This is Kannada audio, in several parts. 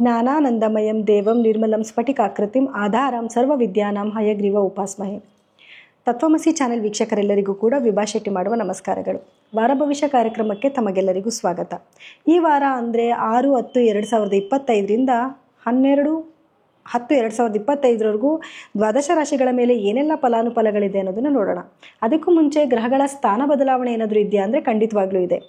ಜ್ಞಾನಾನಂದಮಯಂ ದೇವಂ ನಿರ್ಮಲಂ ಸ್ಫಟಿಕಾಕೃತಿಂ ಆಧಾರಂ ಸರ್ವವಿದ್ಯಾನಾಂ ಹಯಗ್ರೀವ ಉಪಾಸ್ಮಹೆ. ತತ್ವಮಸಿ ಚಾನೆಲ್ ವೀಕ್ಷಕರೆಲ್ಲರಿಗೂ ಕೂಡ ವಿಭಾ ಶೆಟ್ಟಿ ಮಾಡುವ ನಮಸ್ಕಾರಗಳು. ವಾರ ಭವಿಷ್ಯ ಕಾರ್ಯಕ್ರಮಕ್ಕೆ ತಮಗೆಲ್ಲರಿಗೂ ಸ್ವಾಗತ. ಈ ವಾರ ಅಂದರೆ 6-10-2025ರಿಂದ 12-10-2025ವರೆಗೂ ದ್ವಾದಶ ರಾಶಿಗಳ ಮೇಲೆ ಏನೆಲ್ಲ ಫಲಾನುಫಲಗಳಿದೆ ಅನ್ನೋದನ್ನು ನೋಡೋಣ. ಅದಕ್ಕೂ ಮುಂಚೆ ಗ್ರಹಗಳ ಸ್ಥಾನ ಬದಲಾವಣೆ ಏನಾದರೂ ಇದೆಯಾ ಅಂದರೆ ಖಂಡಿತವಾಗ್ಲೂ ಇದೆ.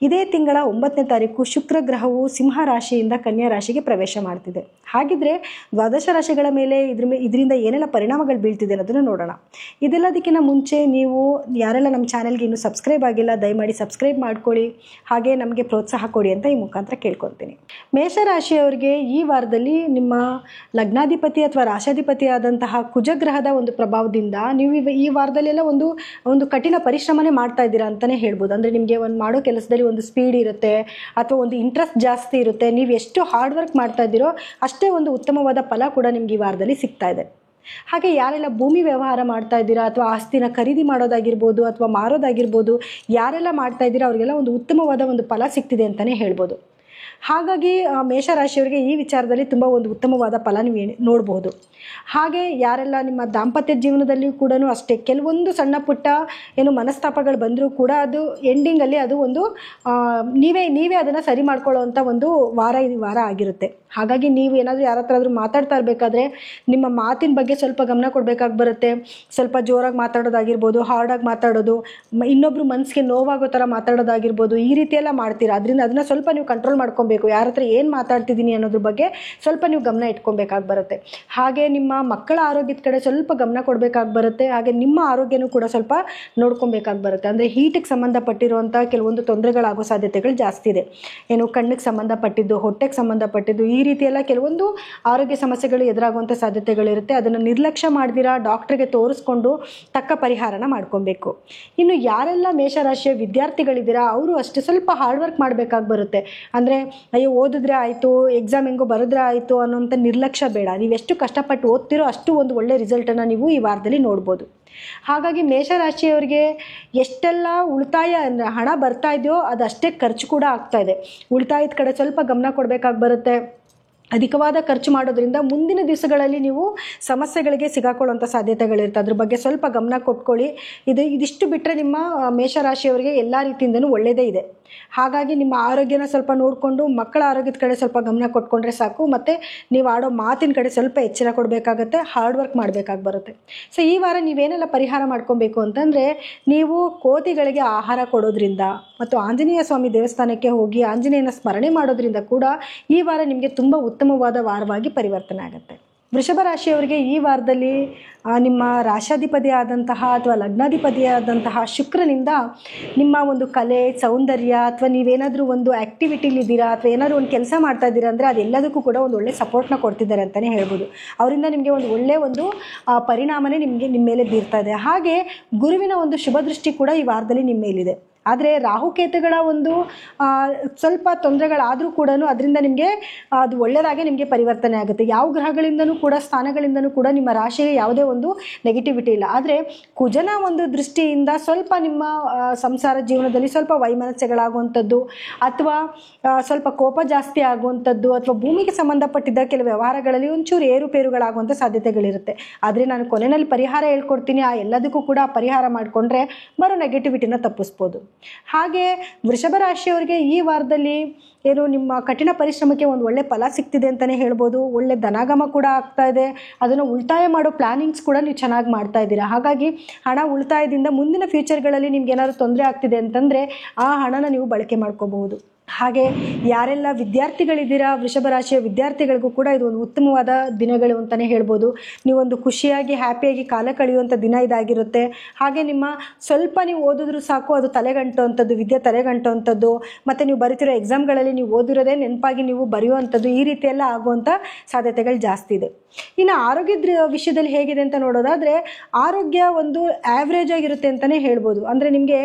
ಇದೇ ತಿಂಗಳ 9ನೇ ತಾರೀಕು ಶುಕ್ರ ಗ್ರಹವು ಸಿಂಹ ರಾಶಿಯಿಂದ ಕನ್ಯಾ ರಾಶಿಗೆ ಪ್ರವೇಶ ಮಾಡ್ತಿದೆ. ಹಾಗಿದ್ರೆ ದ್ವಾದಶ ರಾಶಿಗಳ ಮೇಲೆ ಇದರಿಂದ ಏನೆಲ್ಲ ಪರಿಣಾಮಗಳು ಬೀಳ್ತಿದೆ ಅನ್ನೋದನ್ನು ನೋಡೋಣ. ಇದೆಲ್ಲದಕ್ಕಿಂತ ಮುಂಚೆ ನೀವು ಯಾರೆಲ್ಲ ನಮ್ಮ ಚಾನೆಲ್ಗೆ ಇನ್ನೂ ಸಬ್ಸ್ಕ್ರೈಬ್ ಆಗಿಲ್ಲ, ದಯಮಾಡಿ ಸಬ್ಸ್ಕ್ರೈಬ್ ಮಾಡ್ಕೊಳ್ಳಿ, ಹಾಗೆ ನಮಗೆ ಪ್ರೋತ್ಸಾಹ ಕೊಡಿ ಅಂತ ಈ ಮುಖಾಂತರ ಕೇಳ್ಕೊತೀನಿ. ಮೇಷರಾಶಿಯವರಿಗೆ ಈ ವಾರದಲ್ಲಿ ನಿಮ್ಮ ಲಗ್ನಾಧಿಪತಿ ಅಥವಾ ರಾಶಾಧಿಪತಿ ಆದಂತಹ ಕುಜಗ್ರಹದ ಒಂದು ಪ್ರಭಾವದಿಂದ ನೀವು ಈ ವಾರದಲ್ಲೆಲ್ಲ ಒಂದು ಕಠಿಣ ಪರಿಶ್ರಮನೇ ಮಾಡ್ತಾ ಇದ್ದೀರಾ ಅಂತಲೇ ಹೇಳ್ಬೋದು. ಅಂದರೆ ನಿಮಗೆ ಒಂದು ಮಾಡೋ ಕೆಲಸದಲ್ಲಿ ಒಂದು ಸ್ಪೀಡ್ ಇರುತ್ತೆ ಅಥವಾ ಒಂದು ಇಂಟ್ರೆಸ್ಟ್ ಜಾಸ್ತಿ ಇರುತ್ತೆ. ನೀವು ಎಷ್ಟು ಹಾರ್ಡ್ ವರ್ಕ್ ಮಾಡ್ತಾ ಇದ್ದೀರೋ ಅಷ್ಟೇ ಒಂದು ಉತ್ತಮವಾದ ಫಲ ಕೂಡ ನಿಮ್ಗೆ ಈ ವಾರದಲ್ಲಿ ಸಿಗ್ತಾ ಇದೆ. ಹಾಗೆ ಯಾರೆಲ್ಲ ಭೂಮಿ ವ್ಯವಹಾರ ಮಾಡ್ತಾ ಇದ್ದೀರಾ ಅಥವಾ ಆಸ್ತಿನ ಖರೀದಿ ಮಾಡೋದಾಗಿರ್ಬೋದು ಅಥವಾ ಮಾರೋದಾಗಿರ್ಬೋದು, ಯಾರೆಲ್ಲ ಮಾಡ್ತಾ ಇದ್ದೀರಾ ಅವರಿಗೆಲ್ಲ ಒಂದು ಉತ್ತಮವಾದ ಒಂದು ಫಲ ಸಿಗ್ತಿದೆ ಅಂತಲೇ ಹೇಳ್ಬೋದು. ಹಾಗಾಗಿ ಮೇಷರಾಶಿಯವರಿಗೆ ಈ ವಿಚಾರದಲ್ಲಿ ತುಂಬ ಒಂದು ಉತ್ತಮವಾದ ಫಲ ನೀವು ನೋಡಬಹುದು. ಹಾಗೆ ಯಾರೆಲ್ಲ ನಿಮ್ಮ ದಾಂಪತ್ಯ ಜೀವನದಲ್ಲಿ ಕೂಡ ಅಷ್ಟೇ ಕೆಲವೊಂದು ಸಣ್ಣ ಪುಟ್ಟ ಮನಸ್ತಾಪಗಳು ಬಂದರೂ ಕೂಡ ಅದು ಎಂಡಿಂಗಲ್ಲಿ ಅದು ಒಂದು ನೀವೇ ಅದನ್ನು ಸರಿ ಮಾಡ್ಕೊಳ್ಳೋವಂಥ ಒಂದು ವಾರ ಆಗಿರುತ್ತೆ. ಹಾಗಾಗಿ ನೀವು ಏನಾದರೂ ಯಾರ ಹತ್ರ ಆದರೂ ಮಾತಾಡ್ತಾ ಇರಬೇಕಾದ್ರೆ ನಿಮ್ಮ ಮಾತಿನ ಬಗ್ಗೆ ಸ್ವಲ್ಪ ಗಮನ ಕೊಡಬೇಕಾಗಿ ಬರುತ್ತೆ. ಸ್ವಲ್ಪ ಜೋರಾಗಿ ಮಾತಾಡೋದಾಗಿರ್ಬೋದು, ಹಾರ್ಡಾಗಿ ಮಾತಾಡೋದು, ಇನ್ನೊಬ್ರು ಮನಸ್ಸಿಗೆ ನೋವಾಗೋ ಥರ ಮಾತಾಡೋದಾಗಿರ್ಬೋದು, ಈ ರೀತಿ ಎಲ್ಲ ಮಾಡ್ತೀರಾ. ಅದರಿಂದ ಅದನ್ನು ಸ್ವಲ್ಪ ನೀವು ಕಂಟ್ರೋಲ್ ಮಾಡ್ಕೊಬೇಕು. ಯಾರ ಹತ್ರ ಏನು ಮಾತಾಡ್ತಿದ್ದೀನಿ ಅನ್ನೋದ್ರ ಬಗ್ಗೆ ಸ್ವಲ್ಪ ನೀವು ಗಮನ ಇಟ್ಕೊಬೇಕಾಗಿ ಬರುತ್ತೆ. ಹಾಗೆ ನಿಮ್ಮ ಮಕ್ಕಳ ಆರೋಗ್ಯದ ಕಡೆ ಸ್ವಲ್ಪ ಗಮನ ಕೊಡಬೇಕಾಗಿ ಬರುತ್ತೆ. ಹಾಗೆ ನಿಮ್ಮ ಆರೋಗ್ಯನೂ ಕೂಡ ಸ್ವಲ್ಪ ನೋಡ್ಕೊಬೇಕಾಗಿ ಬರುತ್ತೆ. ಅಂದರೆ ಹೀಟಿಗೆ ಸಂಬಂಧಪಟ್ಟಿರುವಂಥ ಕೆಲವೊಂದು ತೊಂದರೆಗಳಾಗೋ ಸಾಧ್ಯತೆಗಳು ಜಾಸ್ತಿ ಇದೆ. ಕಣ್ಣಿಗೆ ಸಂಬಂಧಪಟ್ಟಿದ್ದು, ಹೊಟ್ಟೆಗೆ ಸಂಬಂಧಪಟ್ಟಿದ್ದು, ಈ ರೀತಿ ಎಲ್ಲ ಕೆಲವೊಂದು ಆರೋಗ್ಯ ಸಮಸ್ಯೆಗಳು ಎದುರಾಗುವಂಥ ಸಾಧ್ಯತೆಗಳಿರುತ್ತೆ. ಅದನ್ನು ನಿರ್ಲಕ್ಷ್ಯ ಮಾಡ್ದಿರಾ ಡಾಕ್ಟ್ರಿಗೆ ತೋರಿಸ್ಕೊಂಡು ತಕ್ಕ ಪರಿಹಾರನ ಮಾಡ್ಕೊಬೇಕು. ಇನ್ನು ಯಾರೆಲ್ಲ ಮೇಷರಾಶಿಯ ವಿದ್ಯಾರ್ಥಿಗಳಿದ್ದೀರಾ ಅವರು ಅಷ್ಟೇ ಸ್ವಲ್ಪ ಹಾರ್ಡ್ ವರ್ಕ್ ಮಾಡಬೇಕಾಗಿ ಬರುತ್ತೆ. ಅಂದರೆ ಅಯ್ಯೋ ಓದಿದ್ರೆ ಆಯಿತು, ಎಕ್ಸಾಮ್ ಹೆಂಗೋ ಬರೆದ್ರೆ ಆಯಿತು ಅನ್ನೋಂಥ ನಿರ್ಲಕ್ಷ್ಯ ಬೇಡ. ನೀವೆಷ್ಟು ಕಷ್ಟಪಟ್ಟು ಓದ್ತಿರೋ ಅಷ್ಟು ಒಂದು ಒಳ್ಳೆ ರಿಸಲ್ಟನ್ನು ನೀವು ಈ ವಾರದಲ್ಲಿ ನೋಡ್ಬೋದು. ಹಾಗಾಗಿ ಮೇಷರಾಶಿಯವರಿಗೆ ಎಷ್ಟೆಲ್ಲ ಉಳಿತಾಯ ಹಣ ಬರ್ತಾ ಇದೆಯೋ ಅದಷ್ಟೇ ಖರ್ಚು ಕೂಡ ಆಗ್ತಾ ಇದೆ. ಉಳಿತಾಯದ ಕಡೆ ಸ್ವಲ್ಪ ಗಮನ ಕೊಡಬೇಕಾಗಿ ಬರುತ್ತೆ. ಅಧಿಕವಾದ ಖರ್ಚು ಮಾಡೋದ್ರಿಂದ ಮುಂದಿನ ದಿವಸಗಳಲ್ಲಿ ನೀವು ಸಮಸ್ಯೆಗಳಿಗೆ ಸಿಗಾಕೊಳ್ಳುವಂಥ ಸಾಧ್ಯತೆಗಳಿರುತ್ತೆ. ಅದ್ರ ಬಗ್ಗೆ ಸ್ವಲ್ಪ ಗಮನ ಕೊಟ್ಕೊಳ್ಳಿ. ಇದಿಷ್ಟು ಬಿಟ್ಟರೆ ನಿಮ್ಮ ಮೇಷರಾಶಿಯವರಿಗೆ ಎಲ್ಲ ರೀತಿಯಿಂದನೂ ಒಳ್ಳೆಯದೇ ಇದೆ. ಹಾಗಾಗಿ ನಿಮ್ಮ ಆರೋಗ್ಯನ ಸ್ವಲ್ಪ ನೋಡಿಕೊಂಡು ಮಕ್ಕಳ ಆರೋಗ್ಯದ ಕಡೆ ಸ್ವಲ್ಪ ಗಮನ ಕೊಟ್ಕೊಂಡ್ರೆ ಸಾಕು. ಮತ್ತು ನೀವು ಆಡೋ ಮಾತಿನ ಕಡೆ ಸ್ವಲ್ಪ ಎಚ್ಚರ ಕೊಡಬೇಕಾಗತ್ತೆ, ಹಾರ್ಡ್ ವರ್ಕ್ ಮಾಡಬೇಕಾಗಿ ಬರುತ್ತೆ. ಸೊ ಈ ವಾರ ನೀವೇನೆಲ್ಲ ಪರಿಹಾರ ಮಾಡ್ಕೊಬೇಕು ಅಂತಂದರೆ, ನೀವು ಕೋತಿಗಳಿಗೆ ಆಹಾರ ಕೊಡೋದ್ರಿಂದ ಮತ್ತು ಆಂಜನೇಯ ಸ್ವಾಮಿ ದೇವಸ್ಥಾನಕ್ಕೆ ಹೋಗಿ ಆಂಜನೇಯನ ಸ್ಮರಣೆ ಮಾಡೋದ್ರಿಂದ ಕೂಡ ಈ ವಾರ ನಿಮಗೆ ತುಂಬ ಉತ್ತಮವಾದ ವಾರವಾಗಿ ಪರಿವರ್ತನೆ ಆಗುತ್ತೆ. ವೃಷಭ ರಾಶಿಯವರಿಗೆ ಈ ವಾರದಲ್ಲಿ ನಿಮ್ಮ ರಾಶಾಧಿಪತಿ ಆದಂತಹ ಅಥವಾ ಲಗ್ನಾಧಿಪತಿ ಆದಂತಹ ಶುಕ್ರನಿಂದ ನಿಮ್ಮ ಒಂದು ಕಲೆ, ಸೌಂದರ್ಯ ಅಥವಾ ನೀವೇನಾದರೂ ಒಂದು ಆ್ಯಕ್ಟಿವಿಟಿಲಿದ್ದೀರಾ ಅಥವಾ ಏನಾದರೂ ಒಂದು ಕೆಲಸ ಮಾಡ್ತಾ ಇದ್ದೀರಾ ಅಂದರೆ ಅದೆಲ್ಲದಕ್ಕೂ ಕೂಡ ಒಂದು ಒಳ್ಳೆ ಸಪೋರ್ಟ್ನ ಕೊಡ್ತಿದ್ದಾರೆ ಅಂತಲೇ ಹೇಳ್ಬೋದು. ಅವರಿಂದ ನಿಮಗೆ ಒಂದು ಒಳ್ಳೆಯ ಒಂದು ಪರಿಣಾಮನೇ ನಿಮ್ಮ ಮೇಲೆ ಬೀರ್ತಾ ಇದೆ. ಹಾಗೆ ಗುರುವಿನ ಒಂದು ಶುಭ ದೃಷ್ಟಿ ಕೂಡ ಈ ವಾರದಲ್ಲಿ ನಿಮ್ಮ ಮೇಲಿದೆ. ಆದರೆ ರಾಹುಕೇತುಗಳ ಒಂದು ಸ್ವಲ್ಪ ತೊಂದರೆಗಳಾದರೂ ಕೂಡ ಅದರಿಂದ ನಿಮಗೆ ಅದು ಒಳ್ಳೆಯದಾಗೆ ನಿಮಗೆ ಪರಿವರ್ತನೆ ಆಗುತ್ತೆ. ಯಾವ ಗ್ರಹಗಳಿಂದನೂ ಕೂಡ ಸ್ಥಾನಗಳಿಂದನೂ ಕೂಡ ನಿಮ್ಮ ರಾಶಿಗೆ ಯಾವುದೇ ಒಂದು ನೆಗೆಟಿವಿಟಿ ಇಲ್ಲ. ಆದರೆ ಕುಜನ ಒಂದು ದೃಷ್ಟಿಯಿಂದ ಸ್ವಲ್ಪ ನಿಮ್ಮ ಸಂಸಾರ ಜೀವನದಲ್ಲಿ ಸ್ವಲ್ಪ ವೈಮನಸ್ಯಗಳಾಗುವಂಥದ್ದು ಅಥವಾ ಸ್ವಲ್ಪ ಕೋಪ ಜಾಸ್ತಿ ಆಗುವಂಥದ್ದು ಅಥವಾ ಭೂಮಿಗೆ ಸಂಬಂಧಪಟ್ಟಿದ್ದ ಕೆಲವು ವ್ಯವಹಾರಗಳಲ್ಲಿ ಒಂಚೂರು ಏರುಪೇರುಗಳಾಗುವಂಥ ಸಾಧ್ಯತೆಗಳಿರುತ್ತೆ. ಆದರೆ ನಾನು ಕೊನೆಯಲ್ಲಿ ಪರಿಹಾರ ಹೇಳ್ಕೊಡ್ತೀನಿ. ಆ ಎಲ್ಲದಕ್ಕೂ ಕೂಡ ಪರಿಹಾರ ಮಾಡಿಕೊಂಡ್ರೆ ಬರೋ ನೆಗೆಟಿವಿಟಿನ ತಪ್ಪಿಸ್ಬೋದು. ಹಾಗೆ ವೃಷಭ ರಾಶಿಯವರಿಗೆ ಈ ವಾರದಲ್ಲಿ ನಿಮ್ಮ ಕಠಿಣ ಪರಿಶ್ರಮಕ್ಕೆ ಒಂದು ಒಳ್ಳೆ ಫಲ ಸಿಗ್ತಿದೆ ಅಂತಲೇ ಹೇಳ್ಬೋದು. ಒಳ್ಳೆ ಧನಾಗಮ ಕೂಡ ಆಗ್ತಾ ಇದೆ. ಅದನ್ನು ಉಳಿತಾಯ ಮಾಡೋ ಪ್ಲಾನಿಂಗ್ಸ್ ಕೂಡ ನೀವು ಚೆನ್ನಾಗಿ ಮಾಡ್ತಾ ಇದ್ದೀರಾ. ಹಾಗಾಗಿ ಹಣ ಉಳಿತಾಯದಿಂದ ಮುಂದಿನ ಫ್ಯೂಚರ್ಗಳಲ್ಲಿ ನಿಮ್ಗೆ ಏನಾದರೂ ತೊಂದರೆ ಆಗ್ತಿದೆ ಅಂತಂದರೆ ಆ ಹಣನ ನೀವು ಬಳಕೆ ಮಾಡ್ಕೋಬಹುದು. ಹಾಗೆ ಯಾರೆಲ್ಲ ವಿದ್ಯಾರ್ಥಿಗಳಿದ್ದೀರಾ ವೃಷಭ ರಾಶಿಯ ವಿದ್ಯಾರ್ಥಿಗಳಿಗೂ ಕೂಡ ಇದು ಒಂದು ಉತ್ತಮವಾದ ದಿನಗಳು ಅಂತಲೇ ಹೇಳ್ಬೋದು. ನೀವೊಂದು ಖುಷಿಯಾಗಿ ಹ್ಯಾಪಿಯಾಗಿ ಕಾಲ ಕಳೆಯುವಂಥ ದಿನ ಇದಾಗಿರುತ್ತೆ. ಹಾಗೆ ನಿಮ್ಮ ಸ್ವಲ್ಪ ನೀವು ಓದಿದ್ರೂ ಸಾಕು ಅದು ತಲೆಗಂಟುವಂಥದ್ದು, ವಿದ್ಯೆ ತಲೆಗಂಟುವಂಥದ್ದು, ಮತ್ತು ನೀವು ಬರೀತಿರೋ ಎಕ್ಸಾಮ್ಗಳಲ್ಲಿ ನೀವು ಓದಿರೋದೇ ನೆನಪಾಗಿ ನೀವು ಬರೆಯುವಂಥದ್ದು, ಈ ರೀತಿಯೆಲ್ಲ ಆಗುವಂಥ ಸಾಧ್ಯತೆಗಳು ಜಾಸ್ತಿ ಇದೆ. ಇನ್ನು ಆರೋಗ್ಯದ ವಿಷಯದಲ್ಲಿ ಹೇಗಿದೆ ಅಂತ ನೋಡೋದಾದರೆ ಆರೋಗ್ಯ ಒಂದು ಆ್ಯಾವ್ರೇಜ್ ಆಗಿರುತ್ತೆ ಅಂತಲೇ ಹೇಳ್ಬೋದು. ಅಂದರೆ ನಿಮಗೆ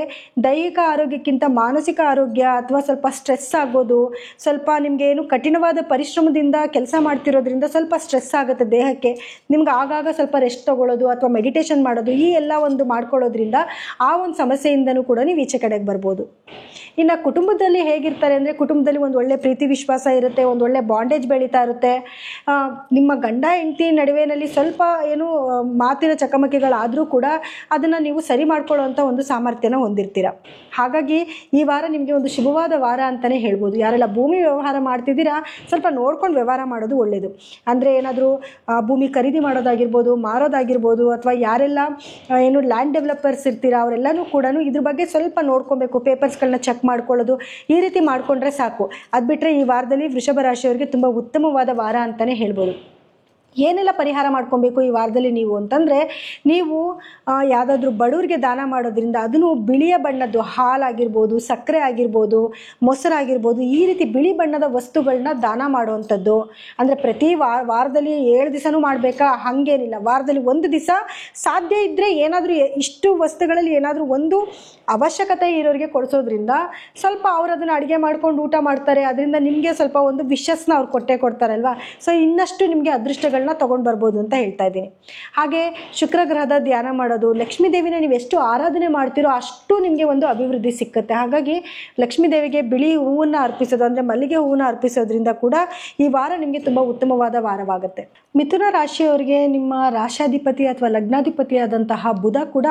ದೈಹಿಕ ಆರೋಗ್ಯಕ್ಕಿಂತ ಮಾನಸಿಕ ಆರೋಗ್ಯ ಅಥವಾ ಸ್ವಲ್ಪ ಸ್ಟ್ರೆಸ್ ಆಗೋದು, ಸ್ವಲ್ಪ ನಿಮಗೆ ಕಠಿಣವಾದ ಪರಿಶ್ರಮದಿಂದ ಕೆಲಸ ಮಾಡ್ತಿರೋದ್ರಿಂದ ಸ್ವಲ್ಪ ಸ್ಟ್ರೆಸ್ ಆಗುತ್ತೆ ದೇಹಕ್ಕೆ. ನಿಮ್ಗೆ ಆಗಾಗ ಸ್ವಲ್ಪ ರೆಸ್ಟ್ ತೊಗೊಳ್ಳೋದು ಅಥವಾ ಮೆಡಿಟೇಷನ್ ಮಾಡೋದು ಈ ಎಲ್ಲ ಒಂದು ಮಾಡ್ಕೊಳ್ಳೋದ್ರಿಂದ ಆ ಒಂದು ಸಮಸ್ಯೆಯಿಂದನೂ ಕೂಡ ನೀವು ಈಚೆ ಕಡೆಗೆ ಬರ್ಬೋದು. ಇನ್ನು ಕುಟುಂಬದಲ್ಲಿ ಹೇಗಿರ್ತಾರೆ ಅಂದರೆ, ಕುಟುಂಬದಲ್ಲಿ ಒಂದು ಒಳ್ಳೆ ಪ್ರೀತಿ ವಿಶ್ವಾಸ ಇರುತ್ತೆ, ಒಂದು ಒಳ್ಳೆ ಬಾಂಡೇಜ್ ಬೆಳೀತಾ ಇರುತ್ತೆ. ನಿಮ್ಮ ಗಂಡ ಹೆಂಡತಿ ನಡುವೆನಲ್ಲಿ ಸ್ವಲ್ಪ ಏನು ಮಾತಿನ ಚಕಮಕಿಗಳಾದರೂ ಕೂಡ ಅದನ್ನು ನೀವು ಸರಿ ಮಾಡ್ಕೊಳ್ಳೋವಂಥ ಒಂದು ಸಾಮರ್ಥ್ಯನ ಹೊಂದಿರ್ತೀರ. ಹಾಗಾಗಿ ಈ ವಾರ ನಿಮಗೆ ಒಂದು ಶುಭವಾದ ವಾರ ಅಂತಲೇ ಹೇಳ್ಬೋದು. ಯಾರೆಲ್ಲ ಭೂಮಿ ವ್ಯವಹಾರ ಮಾಡ್ತಿದ್ದೀರಾ ಸ್ವಲ್ಪ ನೋಡ್ಕೊಂಡು ವ್ಯವಹಾರ ಮಾಡೋದು ಒಳ್ಳೆಯದು. ಅಂದರೆ ಏನಾದರೂ ಭೂಮಿ ಖರೀದಿ ಮಾಡೋದಾಗಿರ್ಬೋದು, ಮಾರೋದಾಗಿರ್ಬೋದು, ಅಥವಾ ಯಾರೆಲ್ಲ ಏನು ಲ್ಯಾಂಡ್ ಡೆವಲಪರ್ಸ್ ಇರ್ತೀರಾ ಅವರೆಲ್ಲನೂ ಕೂಡ ಇದ್ರ ಬಗ್ಗೆ ಸ್ವಲ್ಪ ನೋಡ್ಕೊಬೇಕು. ಪೇಪರ್ಸ್ಗಳನ್ನ ಚೆಕ್ ಮಾಡ್ಕೊಳ್ಳೋದು, ಈ ರೀತಿ ಮಾಡಿಕೊಂಡ್ರೆ ಸಾಕು. ಅದು ಬಿಟ್ಟರೆ ಈ ವಾರದಲ್ಲಿ ವೃಷಭ ರಾಶಿಯವರಿಗೆ ತುಂಬ ಉತ್ತಮವಾದ ವಾರ ಅಂತಲೇ ಹೇಳ್ಬೋದು. ಏನೆಲ್ಲ ಪರಿಹಾರ ಮಾಡ್ಕೊಬೇಕು ಈ ವಾರದಲ್ಲಿ ನೀವು ಅಂತಂದರೆ, ನೀವು ಯಾವುದಾದ್ರೂ ಬಡವರಿಗೆ ದಾನ ಮಾಡೋದ್ರಿಂದ, ಅದನ್ನು ಬಿಳಿಯ ಬಣ್ಣದ್ದು ಹಾಲಾಗಿರ್ಬೋದು, ಸಕ್ಕರೆ ಆಗಿರ್ಬೋದು, ಮೊಸರಾಗಿರ್ಬೋದು, ಈ ರೀತಿ ಬಿಳಿ ಬಣ್ಣದ ವಸ್ತುಗಳನ್ನ ದಾನ ಮಾಡುವಂಥದ್ದು. ಅಂದರೆ ಪ್ರತಿ ವಾರದಲ್ಲಿ 7 ದಿವಸನೂ ಮಾಡಬೇಕಾ ಹಾಗೇನಿಲ್ಲ. ವಾರದಲ್ಲಿ 1 ದಿವಸ ಸಾಧ್ಯ ಇದ್ದರೆ ಏನಾದರೂ ಇಷ್ಟು ವಸ್ತುಗಳಲ್ಲಿ ಏನಾದರೂ ಒಂದು ಅವಶ್ಯಕತೆ ಇರೋರಿಗೆ ಕೊಡಿಸೋದ್ರಿಂದ ಸ್ವಲ್ಪ ಅವ್ರು ಅದನ್ನು ಅಡುಗೆ ಮಾಡ್ಕೊಂಡು ಊಟ ಮಾಡ್ತಾರೆ. ಅದರಿಂದ ನಿಮಗೆ ಸ್ವಲ್ಪ ಒಂದು ವಿಶಸ್ನ ಅವ್ರು ಕೊಡ್ತಾರಲ್ವ. ಸೊ ಇನ್ನಷ್ಟು ನಿಮಗೆ ಅದೃಷ್ಟಗಳನ್ನ ತಗೊಂಡು ಬರ್ಬೋದು ಅಂತ ಹೇಳ್ತಾ ಇದ್ದೀನಿ. ಹಾಗೆ ಶುಕ್ರ ಗ್ರಹದ ಧ್ಯಾನ ಮಾಡೋದು, ಲಕ್ಷ್ಮೀ ದೇವಿನ ನೀವು ಎಷ್ಟು ಆರಾಧನೆ ಮಾಡ್ತೀರೋ ಅಷ್ಟು ನಿಮಗೆ ಒಂದು ಅಭಿವೃದ್ಧಿ ಸಿಕ್ಕುತ್ತೆ. ಹಾಗಾಗಿ ಲಕ್ಷ್ಮೀ ದೇವಿಗೆ ಬಿಳಿ ಹೂವನ್ನು ಅರ್ಪಿಸೋದು, ಅಂದರೆ ಮಲ್ಲಿಗೆ ಹೂವನ್ನು ಅರ್ಪಿಸೋದ್ರಿಂದ ಕೂಡ ಈ ವಾರ ನಿಮಗೆ ತುಂಬ ಉತ್ತಮವಾದ ವಾರವಾಗುತ್ತೆ. ಮಿಥುನ ರಾಶಿಯವರಿಗೆ ನಿಮ್ಮ ರಾಶಾಧಿಪತಿ ಅಥವಾ ಲಗ್ನಾಧಿಪತಿ ಆದಂತಹ ಬುಧ ಕೂಡ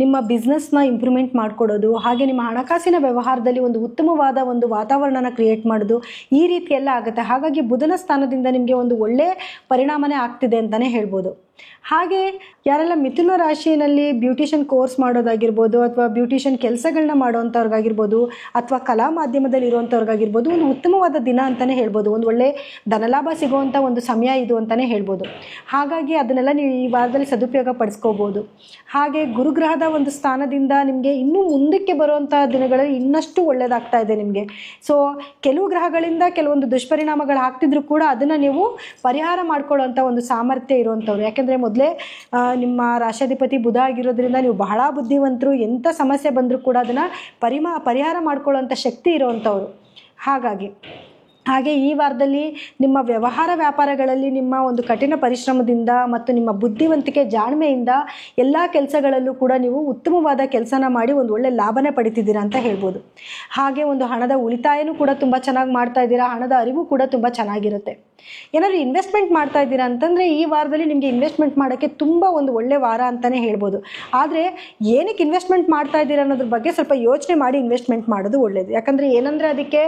ನಿಮ್ಮ ಬಿಸ್ನೆಸ್ನ ಇಂಪ್ರೂವ್ಮೆಂಟ್ ಮಾಡಿಕೊಡೋದು, ಹಾಗೆ ನಿಮ್ಮ ಹಣಕಾಸಿನ ವ್ಯವಹಾರದಲ್ಲಿ ಒಂದು ಉತ್ತಮವಾದ ಒಂದು ವಾತಾವರಣನ ಕ್ರಿಯೇಟ್ ಮಾಡೋದು, ಈ ರೀತಿ ಎಲ್ಲ ಆಗುತ್ತೆ. ಹಾಗಾಗಿ ಬುಧನ ಸ್ಥಾನದಿಂದ ನಿಮಗೆ ಒಂದು ಒಳ್ಳೆ ಪರಿಣಾಮನೇ ಆಗ್ತಿದೆ ಅಂತಲೇ ಹೇಳ್ಬೋದು. ಹಾಗೆ ಯಾರೆಲ್ಲ ಮಿಥುನ ರಾಶಿಯಲ್ಲಿ ಬ್ಯೂಟಿಷಿಯನ್ ಕೋರ್ಸ್ ಮಾಡೋದಾಗಿರ್ಬೋದು, ಅಥವಾ ಬ್ಯೂಟಿಷಿಯನ್ ಕೆಲಸಗಳನ್ನ ಮಾಡೋವಂಥವ್ರಿಗಾಗಿರ್ಬೋದು, ಅಥವಾ ಕಲಾ ಮಾಧ್ಯಮದಲ್ಲಿ ಇರುವಂಥವ್ರಿಗಾಗಿರ್ಬೋದು, ಒಂದು ಉತ್ತಮವಾದ ದಿನ ಅಂತಲೇ ಹೇಳ್ಬೋದು. ಒಂದು ಒಳ್ಳೆ ಧನಲಾಭ ಸಿಗುವಂಥ ಒಂದು ಸಮಯ ಇದು ಅಂತಲೇ ಹೇಳ್ಬೋದು. ಹಾಗಾಗಿ ಅದನ್ನೆಲ್ಲ ನೀವು ಈ ವಾರದಲ್ಲಿ ಸದುಪಯೋಗ ಪಡಿಸ್ಕೋಬೋದು. ಹಾಗೆ ಗುರುಗ್ರಹದ ಒಂದು ಸ್ಥಾನದಿಂದ ನಿಮಗೆ ಇನ್ನೂ ಮುಂದಕ್ಕೆ ಬರುವಂಥ ದಿನಗಳಲ್ಲಿ ಇನ್ನಷ್ಟು ಒಳ್ಳೆಯದಾಗ್ತಾ ಇದೆ ನಿಮಗೆ. ಸೊ ಕೆಲವು ಗ್ರಹಗಳಿಂದ ಕೆಲವೊಂದು ದುಷ್ಪರಿಣಾಮಗಳು ಆಗ್ತಿದ್ರು ಕೂಡ ಅದನ್ನು ನೀವು ಪರಿಹಾರ ಮಾಡ್ಕೊಳ್ಳೋವಂಥ ಒಂದು ಸಾಮರ್ಥ್ಯ ಇರುವಂಥವ್ರು. ಯಾಕೆಂದರೆ ಮೊದಲೇ ನಿಮ್ಮ ರಾಶಾಧಿಪತಿ ಬುಧ ಆಗಿರೋದ್ರಿಂದ ನೀವು ಬಹಳ ಬುದ್ಧಿವಂತರು. ಎಂಥ ಸಮಸ್ಯೆ ಬಂದರೂ ಕೂಡ ಅದನ್ನು ಪರಿಹಾರ ಮಾಡ್ಕೊಳ್ಳೋವಂಥ ಶಕ್ತಿ ಇರೋವಂಥವ್ರು. ಹಾಗೆ ಈ ವಾರದಲ್ಲಿ ನಿಮ್ಮ ವ್ಯಾಪಾರಗಳಲ್ಲಿ ನಿಮ್ಮ ಒಂದು ಕಠಿಣ ಪರಿಶ್ರಮದಿಂದ ಮತ್ತು ನಿಮ್ಮ ಬುದ್ಧಿವಂತಿಕೆ ಜಾಣ್ಮೆಯಿಂದ ಎಲ್ಲ ಕೆಲಸಗಳಲ್ಲೂ ಕೂಡ ನೀವು ಉತ್ತಮವಾದ ಕೆಲಸನ ಮಾಡಿ ಒಂದು ಒಳ್ಳೆ ಲಾಭನೇ ಪಡಿತಿದ್ದೀರಾ ಅಂತ ಹೇಳ್ಬೋದು. ಹಾಗೆ ಒಂದು ಹಣದ ಉಳಿತಾಯನೂ ಕೂಡ ತುಂಬ ಚೆನ್ನಾಗಿ ಮಾಡ್ತಾ ಇದ್ದೀರಾ. ಹಣದ ಅರಿವು ಕೂಡ ತುಂಬ ಚೆನ್ನಾಗಿರುತ್ತೆ. ಏನಾದರೂ ಇನ್ವೆಸ್ಟ್ಮೆಂಟ್ ಮಾಡ್ತಾ ಇದ್ದೀರಾ ಅಂತಂದರೆ ಈ ವಾರದಲ್ಲಿ ನಿಮಗೆ ಇನ್ವೆಸ್ಟ್ಮೆಂಟ್ ಮಾಡೋಕ್ಕೆ ತುಂಬ ಒಂದು ಒಳ್ಳೆ ವಾರ ಅಂತಲೇ ಹೇಳ್ಬೋದು. ಆದರೆ ಏನಕ್ಕೆ ಇನ್ವೆಸ್ಟ್ಮೆಂಟ್ ಮಾಡ್ತಾ ಇದ್ದೀರಾ ಅನ್ನೋದ್ರ ಬಗ್ಗೆ ಸ್ವಲ್ಪ ಯೋಚನೆ ಮಾಡಿ ಇನ್ವೆಸ್ಟ್ಮೆಂಟ್ ಮಾಡೋದು ಒಳ್ಳೆಯದು. ಯಾಕಂದರೆ ಏನಂದರೆ ಅದಕ್ಕೆ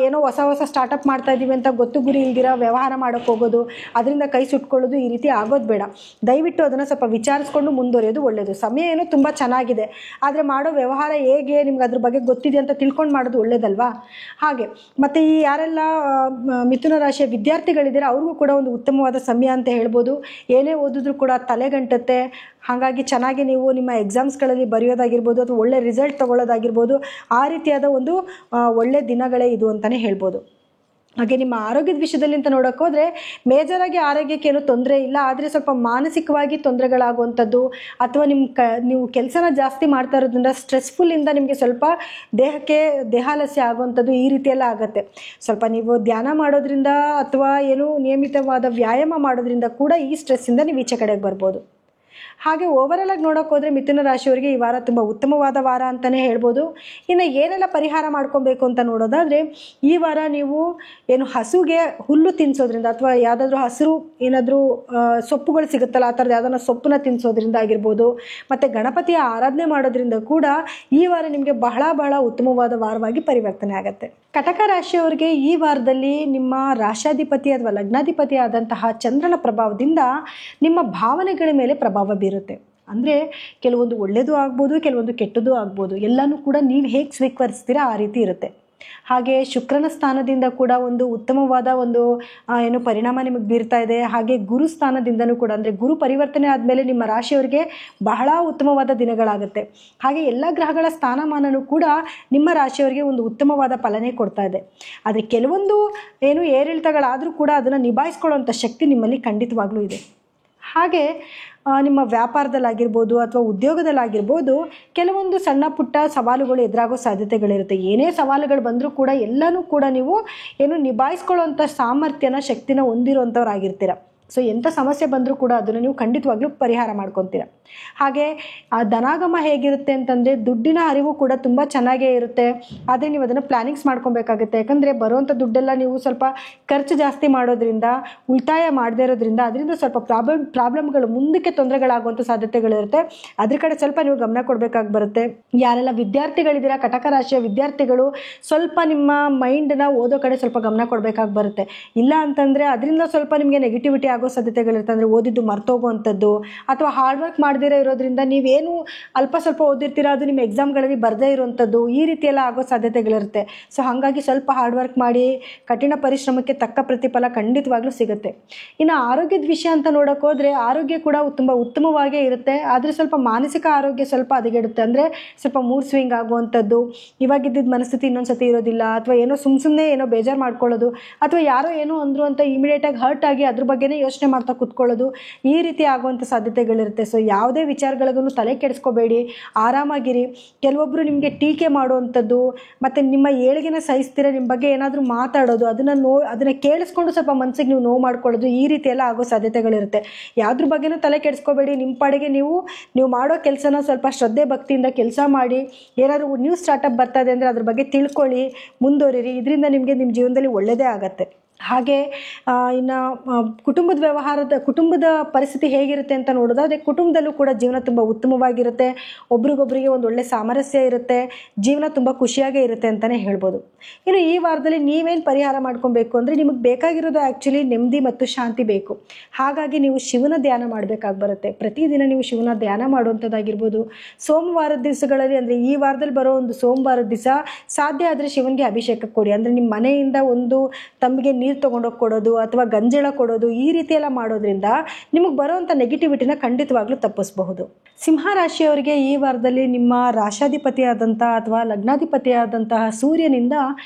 ಏನೋ ಹೊಸ ಸ್ಟಾರ್ಟಪ್ ಮಾಡ್ತಾ ಇದ್ದೀವಿ ಅಂತ ಗೊತ್ತು ಗುರಿ ಇಲ್ದಿರ ವ್ಯವಹಾರ ಮಾಡೋಕ್ಕೆ ಹೋಗೋದು, ಅದರಿಂದ ಕೈ ಸುಟ್ಕೊಳ್ಳೋದು, ಈ ರೀತಿ ಆಗೋದು ಬೇಡ. ದಯವಿಟ್ಟು ಅದನ್ನು ಸ್ವಲ್ಪ ವಿಚಾರಿಸ್ಕೊಂಡು ಮುಂದುವರಿಯೋದು ಒಳ್ಳೆಯದು. ಸಮಯ ಏನೋ ತುಂಬ ಚೆನ್ನಾಗಿದೆ, ಆದರೆ ಮಾಡೋ ವ್ಯವಹಾರ ಹೇಗೆ ನಿಮ್ಗೆ ಅದ್ರ ಬಗ್ಗೆ ಗೊತ್ತಿದೆ ಅಂತ ತಿಳ್ಕೊಂಡು ಮಾಡೋದು ಒಳ್ಳೇದಲ್ವಾ. ಹಾಗೆ ಮತ್ತು ಈ ಯಾರೆಲ್ಲ ಮಿಥುನ ರಾಶಿಯ ವಿದ್ಯಾರ್ಥಿಗಳಿದ್ದಾರೆ ಅವ್ರಿಗೂ ಕೂಡ ಒಂದು ಉತ್ತಮವಾದ ಸಮಯ ಅಂತ ಹೇಳ್ಬೋದು. ಏನೇ ಓದಿದ್ರು ಕೂಡ ತಲೆಗಂಟುತ್ತೆ. ಹಾಗಾಗಿ ಚೆನ್ನಾಗಿ ನೀವು ನಿಮ್ಮ ಎಕ್ಸಾಮ್ಸ್ಗಳಲ್ಲಿ ಬರೆಯೋದಾಗಿರ್ಬೋದು, ಅಥವಾ ಒಳ್ಳೆ ರಿಸಲ್ಟ್ ತೊಗೊಳ್ಳೋದಾಗಿರ್ಬೋದು, ಆ ರೀತಿಯಾದ ಒಂದು ಒಳ್ಳೆ ದಿನಗಳೇ ಇದು ಅಂತಲೇ ಹೇಳ್ಬೋದು. ಹಾಗೆ ನಿಮ್ಮ ಆರೋಗ್ಯದ ವಿಷಯದಲ್ಲಿ ಅಂತ ನೋಡೋಕ್ಕೋದ್ರೆ ಮೇಜರಾಗಿ ಆರೋಗ್ಯಕ್ಕೆ ಏನೂ ತೊಂದರೆ ಇಲ್ಲ. ಆದರೆ ಸ್ವಲ್ಪ ಮಾನಸಿಕವಾಗಿ ತೊಂದರೆಗಳಾಗುವಂಥದ್ದು, ಅಥವಾ ನೀವು ಕೆಲಸನ ಜಾಸ್ತಿ ಮಾಡ್ತಾ ಇರೋದ್ರಿಂದ ಸ್ಟ್ರೆಸ್ಫುಲ್ಲಿಂದ ನಿಮಗೆ ಸ್ವಲ್ಪ ದೇಹಾಲಸ್ಯ ಆಗುವಂಥದ್ದು, ಈ ರೀತಿಯೆಲ್ಲ ಆಗುತ್ತೆ. ಸ್ವಲ್ಪ ನೀವು ಧ್ಯಾನ ಮಾಡೋದ್ರಿಂದ ಅಥವಾ ಏನು ನಿಯಮಿತವಾದ ವ್ಯಾಯಾಮ ಮಾಡೋದ್ರಿಂದ ಕೂಡ ಈ ಸ್ಟ್ರೆಸ್ಸಿಂದ ನೀವು ಈಚೆ ಕಡೆಗೆ ಬರ್ಬೋದು. ಹಾಗೆ ಓವರಾಲ್ ಆಗಿ ನೋಡೋಕೆ ಹೋದರೆ ಮಿಥುನ ರಾಶಿಯವರಿಗೆ ಈ ವಾರ ತುಂಬ ಉತ್ತಮವಾದ ವಾರ ಅಂತಲೇ ಹೇಳ್ಬೋದು. ಇನ್ನು ಏನೆಲ್ಲ ಪರಿಹಾರ ಮಾಡ್ಕೊಬೇಕು ಅಂತ ನೋಡೋದಾದರೆ, ಈ ವಾರ ನೀವು ಏನು ಹಸುಗೆ ಹುಲ್ಲು ತಿನ್ನಿಸೋದ್ರಿಂದ, ಅಥವಾ ಯಾವುದಾದ್ರೂ ಹಸಿರು ಏನಾದರೂ ಸೊಪ್ಪುಗಳು ಸಿಗುತ್ತಲ್ಲ ಆ ಥರದ್ದು ಯಾವುದನ್ನ ಸೊಪ್ಪನ್ನ ತಿನ್ನಿಸೋದ್ರಿಂದ ಆಗಿರ್ಬೋದು, ಮತ್ತು ಗಣಪತಿಯ ಆರಾಧನೆ ಮಾಡೋದ್ರಿಂದ ಕೂಡ ಈ ವಾರ ನಿಮಗೆ ಬಹಳ ಉತ್ತಮವಾದ ವಾರವಾಗಿ ಪರಿವರ್ತನೆ ಆಗುತ್ತೆ. ಕಟಕ ರಾಶಿಯವರಿಗೆ ಈ ವಾರದಲ್ಲಿ ನಿಮ್ಮ ರಾಶಾಧಿಪತಿ ಅಥವಾ ಲಗ್ನಾಧಿಪತಿ ಆದಂತಹ ಚಂದ್ರನ ಪ್ರಭಾವದಿಂದ ನಿಮ್ಮ ಭಾವನೆಗಳ ಮೇಲೆ ಪ್ರಭಾವ ಬೀರುತ್ತೆ. ಅಂದರೆ ಕೆಲವೊಂದು ಒಳ್ಳೆಯದು ಆಗ್ಬೋದು, ಕೆಲವೊಂದು ಕೆಟ್ಟದ್ದು ಆಗ್ಬೋದು. ಎಲ್ಲನೂ ಕೂಡ ನೀವು ಹೇಗೆ ಸ್ವೀಕರಿಸ್ತೀರಾ ಆ ರೀತಿ ಇರುತ್ತೆ. ಹಾಗೆ ಶುಕ್ರನ ಸ್ಥಾನದಿಂದ ಕೂಡ ಒಂದು ಉತ್ತಮವಾದ ಒಂದು ಏನು ಪರಿಣಾಮ ನಿಮಗೆ ಬೀರ್ತಾ ಇದೆ. ಹಾಗೆ ಗುರು ಸ್ಥಾನದಿಂದನೂ ಕೂಡ, ಅಂದರೆ ಗುರು ಪರಿವರ್ತನೆ ಆದಮೇಲೆ ನಿಮ್ಮ ರಾಶಿಯವರಿಗೆ ಬಹಳ ಉತ್ತಮವಾದ ದಿನಗಳಾಗುತ್ತೆ. ಹಾಗೆ ಎಲ್ಲ ಗ್ರಹಗಳ ಸ್ಥಾನಮಾನನೂ ಕೂಡ ನಿಮ್ಮ ರಾಶಿಯವರಿಗೆ ಒಂದು ಉತ್ತಮವಾದ ಫಲನೇ ಕೊಡ್ತಾ ಇದೆ. ಆದರೆ ಕೆಲವೊಂದು ಏನು ಏರಿಳಿತಗಳಾದರೂ ಕೂಡ ಅದನ್ನು ನಿಭಾಯಿಸ್ಕೊಳ್ಳೋವಂಥ ಶಕ್ತಿ ನಿಮ್ಮಲ್ಲಿ ಖಂಡಿತವಾಗ್ಲೂ ಇದೆ. ಹಾಗೆ ನಿಮ್ಮ ವ್ಯಾಪಾರದಲ್ಲಾಗಿರ್ಬೋದು ಅಥವಾ ಉದ್ಯೋಗದಲ್ಲಾಗಿರ್ಬೋದು ಕೆಲವೊಂದು ಸಣ್ಣ ಪುಟ್ಟ ಸವಾಲುಗಳು ಎದುರಾಗೋ ಸಾಧ್ಯತೆಗಳಿರುತ್ತೆ. ಏನೇ ಸವಾಲುಗಳು ಬಂದರೂ ಕೂಡ ಎಲ್ಲನೂ ಕೂಡ ನೀವು ಏನು ನಿಭಾಯಿಸ್ಕೊಳ್ಳೋವಂಥ ಸಾಮರ್ಥ್ಯನ ಶಕ್ತಿನ ಹೊಂದಿರುವಂಥವ್ರಾಗಿರ್ತೀರ. ಸೊ ಎಂಥ ಸಮಸ್ಯೆ ಬಂದರೂ ಕೂಡ ಅದನ್ನು ನೀವು ಖಂಡಿತವಾಗ್ಲೂ ಪರಿಹಾರ ಮಾಡ್ಕೊತೀರ. ಹಾಗೆ ಆ ಧನಾಗಮ ಹೇಗಿರುತ್ತೆ ಅಂತಂದರೆ ದುಡ್ಡಿನ ಅರಿವು ಕೂಡ ತುಂಬ ಚೆನ್ನಾಗೇ ಇರುತ್ತೆ. ಆದರೆ ನೀವು ಅದನ್ನು ಪ್ಲ್ಯಾನಿಂಗ್ಸ್ ಮಾಡ್ಕೊಬೇಕಾಗುತ್ತೆ. ಯಾಕಂದರೆ ಬರುವಂಥ ದುಡ್ಡೆಲ್ಲ ನೀವು ಸ್ವಲ್ಪ ಖರ್ಚು ಜಾಸ್ತಿ ಮಾಡೋದ್ರಿಂದ, ಉಳಿತಾಯ ಮಾಡದೇ ಇರೋದ್ರಿಂದ ಅದರಿಂದ ಸ್ವಲ್ಪ ಪ್ರಾಬ್ಲಮ್ಗಳು, ಮುಂದಕ್ಕೆ ತೊಂದರೆಗಳಾಗುವಂಥ ಸಾಧ್ಯತೆಗಳಿರುತ್ತೆ. ಅದ್ರ ಕಡೆ ಸ್ವಲ್ಪ ನೀವು ಗಮನ ಕೊಡಬೇಕಾಗಿ ಬರುತ್ತೆ. ಯಾರೆಲ್ಲ ವಿದ್ಯಾರ್ಥಿಗಳಿದ್ದೀರಾ, ಕಟಕ ರಾಶಿಯ ವಿದ್ಯಾರ್ಥಿಗಳು, ಸ್ವಲ್ಪ ನಿಮ್ಮ ಮೈಂಡನ್ನ ಓದೋ ಕಡೆ ಸ್ವಲ್ಪ ಗಮನ ಕೊಡಬೇಕಾಗಿ ಬರುತ್ತೆ. ಇಲ್ಲ ಅಂತಂದರೆ ಅದರಿಂದ ಸ್ವಲ್ಪ ನಿಮಗೆ ನೆಗೆಟಿವಿಟಿ ಆಗೋ ಸಾಧ್ಯತೆಗಳಿರುತ್ತೆ. ಅಂದರೆ ಓದಿದ್ದು ಮರ್ತೋಗುವಂಥದ್ದು, ಅಥವಾ ಹಾರ್ಡ್ ವರ್ಕ್ ಮಾಡದಿರೋ ಇರೋದ್ರಿಂದ ನೀವೇನು ಅಲ್ಪ ಸ್ವಲ್ಪ ಓದಿರ್ತೀರ ಅದು ನಿಮ್ಮ ಎಕ್ಸಾಮ್ಗಳಲ್ಲಿ ಬರದೇ ಇರುವಂಥದ್ದು, ಈ ರೀತಿಯೆಲ್ಲ ಆಗೋ ಸಾಧ್ಯತೆಗಳಿರುತ್ತೆ. ಸೊ ಹಾಗಾಗಿ ಸ್ವಲ್ಪ ಹಾರ್ಡ್ ವರ್ಕ್ ಮಾಡಿ, ಕಠಿಣ ಪರಿಶ್ರಮಕ್ಕೆ ತಕ್ಕ ಪ್ರತಿಫಲ ಖಂಡಿತವಾಗ್ಲೂ ಸಿಗುತ್ತೆ. ಇನ್ನು ಆರೋಗ್ಯದ ವಿಷಯ ಅಂತ ನೋಡೋಕೆ ಹೋದರೆ ಆರೋಗ್ಯ ಕೂಡ ತುಂಬ ಉತ್ತಮವಾಗೇ ಇರುತ್ತೆ. ಆದರೆ ಸ್ವಲ್ಪ ಮಾನಸಿಕ ಆರೋಗ್ಯ ಸ್ವಲ್ಪ ಹದಗೆಡುತ್ತೆ. ಅಂದರೆ ಸ್ವಲ್ಪ ಮೂಡ್ ಸ್ವಿಂಗ್ ಆಗುವಂಥದ್ದು, ಇವಾಗಿದ್ದ ಮನಸ್ಥಿತಿ ಇನ್ನೊಂದ್ಸತಿ ಇರೋದಿಲ್ಲ, ಅಥವಾ ಏನೋ ಸುಮ್ಮನೆ ಏನೋ ಬೇಜಾರು ಮಾಡ್ಕೊಳ್ಳೋದು, ಅಥವಾ ಯಾರೋ ಏನೋ ಅಂದರು ಅಂತ ಇಮಿಡಿಯೇಟಾಗಿ ಹರ್ಟ್ ಆಗಿ ಅದ್ರ ಬಗ್ಗೆನೇ ಯೋಚನೆ ಮಾಡ್ತಾ ಕೂತ್ಕೊಳ್ಳೋದು, ಈ ರೀತಿ ಆಗುವಂಥ ಸಾಧ್ಯತೆಗಳಿರುತ್ತೆ. ಸೊ ಯಾವುದೇ ವಿಚಾರಗಳಿಗೂ ತಲೆ ಕೆಡಿಸ್ಕೋಬೇಡಿ, ಆರಾಮಾಗಿರಿ. ಕೆಲವೊಬ್ಬರು ನಿಮಗೆ ಟೀಕೆ ಮಾಡುವಂಥದ್ದು, ಮತ್ತು ನಿಮ್ಮ ಏಳಿಗೆನ ಸಹಿಸ್ತೀರ, ನಿಮ್ಮ ಬಗ್ಗೆ ಏನಾದರೂ ಮಾತಾಡೋದು, ಅದನ್ನು ಕೇಳಿಸ್ಕೊಂಡು ಸ್ವಲ್ಪ ಮನಸ್ಸಿಗೆ ನೀವು ನೋವು ಮಾಡ್ಕೊಳ್ಳೋದು, ಈ ರೀತಿ ಎಲ್ಲ ಆಗೋ ಸಾಧ್ಯತೆಗಳಿರುತ್ತೆ. ಯಾವುದ್ರ ಬಗ್ಗೆನೂ ತಲೆ ಕೆಡಿಸ್ಕೋಬೇಡಿ. ನಿಮ್ಮ ಪಾಡಿಗೆ ನೀವು ಮಾಡೋ ಕೆಲಸನ ಸ್ವಲ್ಪ ಶ್ರದ್ಧೆ ಭಕ್ತಿಯಿಂದ ಕೆಲಸ ಮಾಡಿ. ಏನಾದರೂ ನ್ಯೂ ಸ್ಟಾರ್ಟಪ್ ಬರ್ತಾ ಇದೆ ಅಂದರೆ ಅದ್ರ ಬಗ್ಗೆ ತಿಳ್ಕೊಳ್ಳಿ, ಮುಂದುವರಿರಿ. ಇದರಿಂದ ನಿಮಗೆ ನಿಮ್ಮ ಜೀವನದಲ್ಲಿ ಒಳ್ಳೆಯದೇ ಆಗುತ್ತೆ. ಹಾಗೆ ಇನ್ನು ಕುಟುಂಬದ ಪರಿಸ್ಥಿತಿ ಹೇಗಿರುತ್ತೆ ಅಂತ ನೋಡೋದಾದರೆ, ಕುಟುಂಬದಲ್ಲೂ ಕೂಡ ಜೀವನ ತುಂಬ ಉತ್ತಮವಾಗಿರುತ್ತೆ. ಒಬ್ರಿಗೊಬ್ರಿಗೆ ಒಂದು ಒಳ್ಳೆ ಸಾಮರಸ್ಯ ಇರುತ್ತೆ, ಜೀವನ ತುಂಬ ಖುಷಿಯಾಗೇ ಇರುತ್ತೆ ಅಂತಲೇ ಹೇಳ್ಬೋದು. ಇನ್ನು ಈ ವಾರದಲ್ಲಿ ನೀವೇನು ಪರಿಹಾರ ಮಾಡ್ಕೊಬೇಕು ಅಂದರೆ, ನಿಮಗೆ ಬೇಕಾಗಿರೋದು ಆ್ಯಕ್ಚುಲಿ ನೆಮ್ಮದಿ ಮತ್ತು ಶಾಂತಿ ಬೇಕು. ಹಾಗಾಗಿ ನೀವು ಶಿವನ ಧ್ಯಾನ ಮಾಡಬೇಕಾಗಿ ಬರುತ್ತೆ. ಪ್ರತಿದಿನ ನೀವು ಶಿವನ ಧ್ಯಾನ ಮಾಡುವಂಥದ್ದಾಗಿರ್ಬೋದು. ಸೋಮವಾರದ ದಿವಸಗಳಲ್ಲಿ, ಅಂದರೆ ಈ ವಾರದಲ್ಲಿ ಬರೋ ಒಂದು ಸೋಮವಾರದ ದಿವಸ ಸಾಧ್ಯ ಆದರೆ ಶಿವನಿಗೆ ಅಭಿಷೇಕ ಕೊಡಿ. ಅಂದರೆ ನಿಮ್ಮ ಮನೆಯಿಂದ ಒಂದು ತಮಗೆ ನೀರು ತೊಗೊಂಡೋಗಿ ಕೊಡೋದು, ಅಥವಾ ಗಂಜಳ ಕೊಡೋದು, ಈ ರೀತಿ ಎಲ್ಲ ಮಾಡೋದ್ರಿಂದ ನಿಮಗೆ ಬರೋವಂಥ ನೆಗೆಟಿವಿಟಿನ ಖಂಡಿತವಾಗ್ಲೂ ತಪ್ಪಿಸಬಹುದು. ಸಿಂಹ ರಾಶಿಯವರಿಗೆ ಈ ವಾರದಲ್ಲಿ ನಿಮ್ಮ ರಾಶಾಧಿಪತಿಯಾದಂಥ ಅಥವಾ ಲಗ್ನಾಧಿಪತಿಯಾದಂತಹ ಸೂರ್ಯನಿಂದ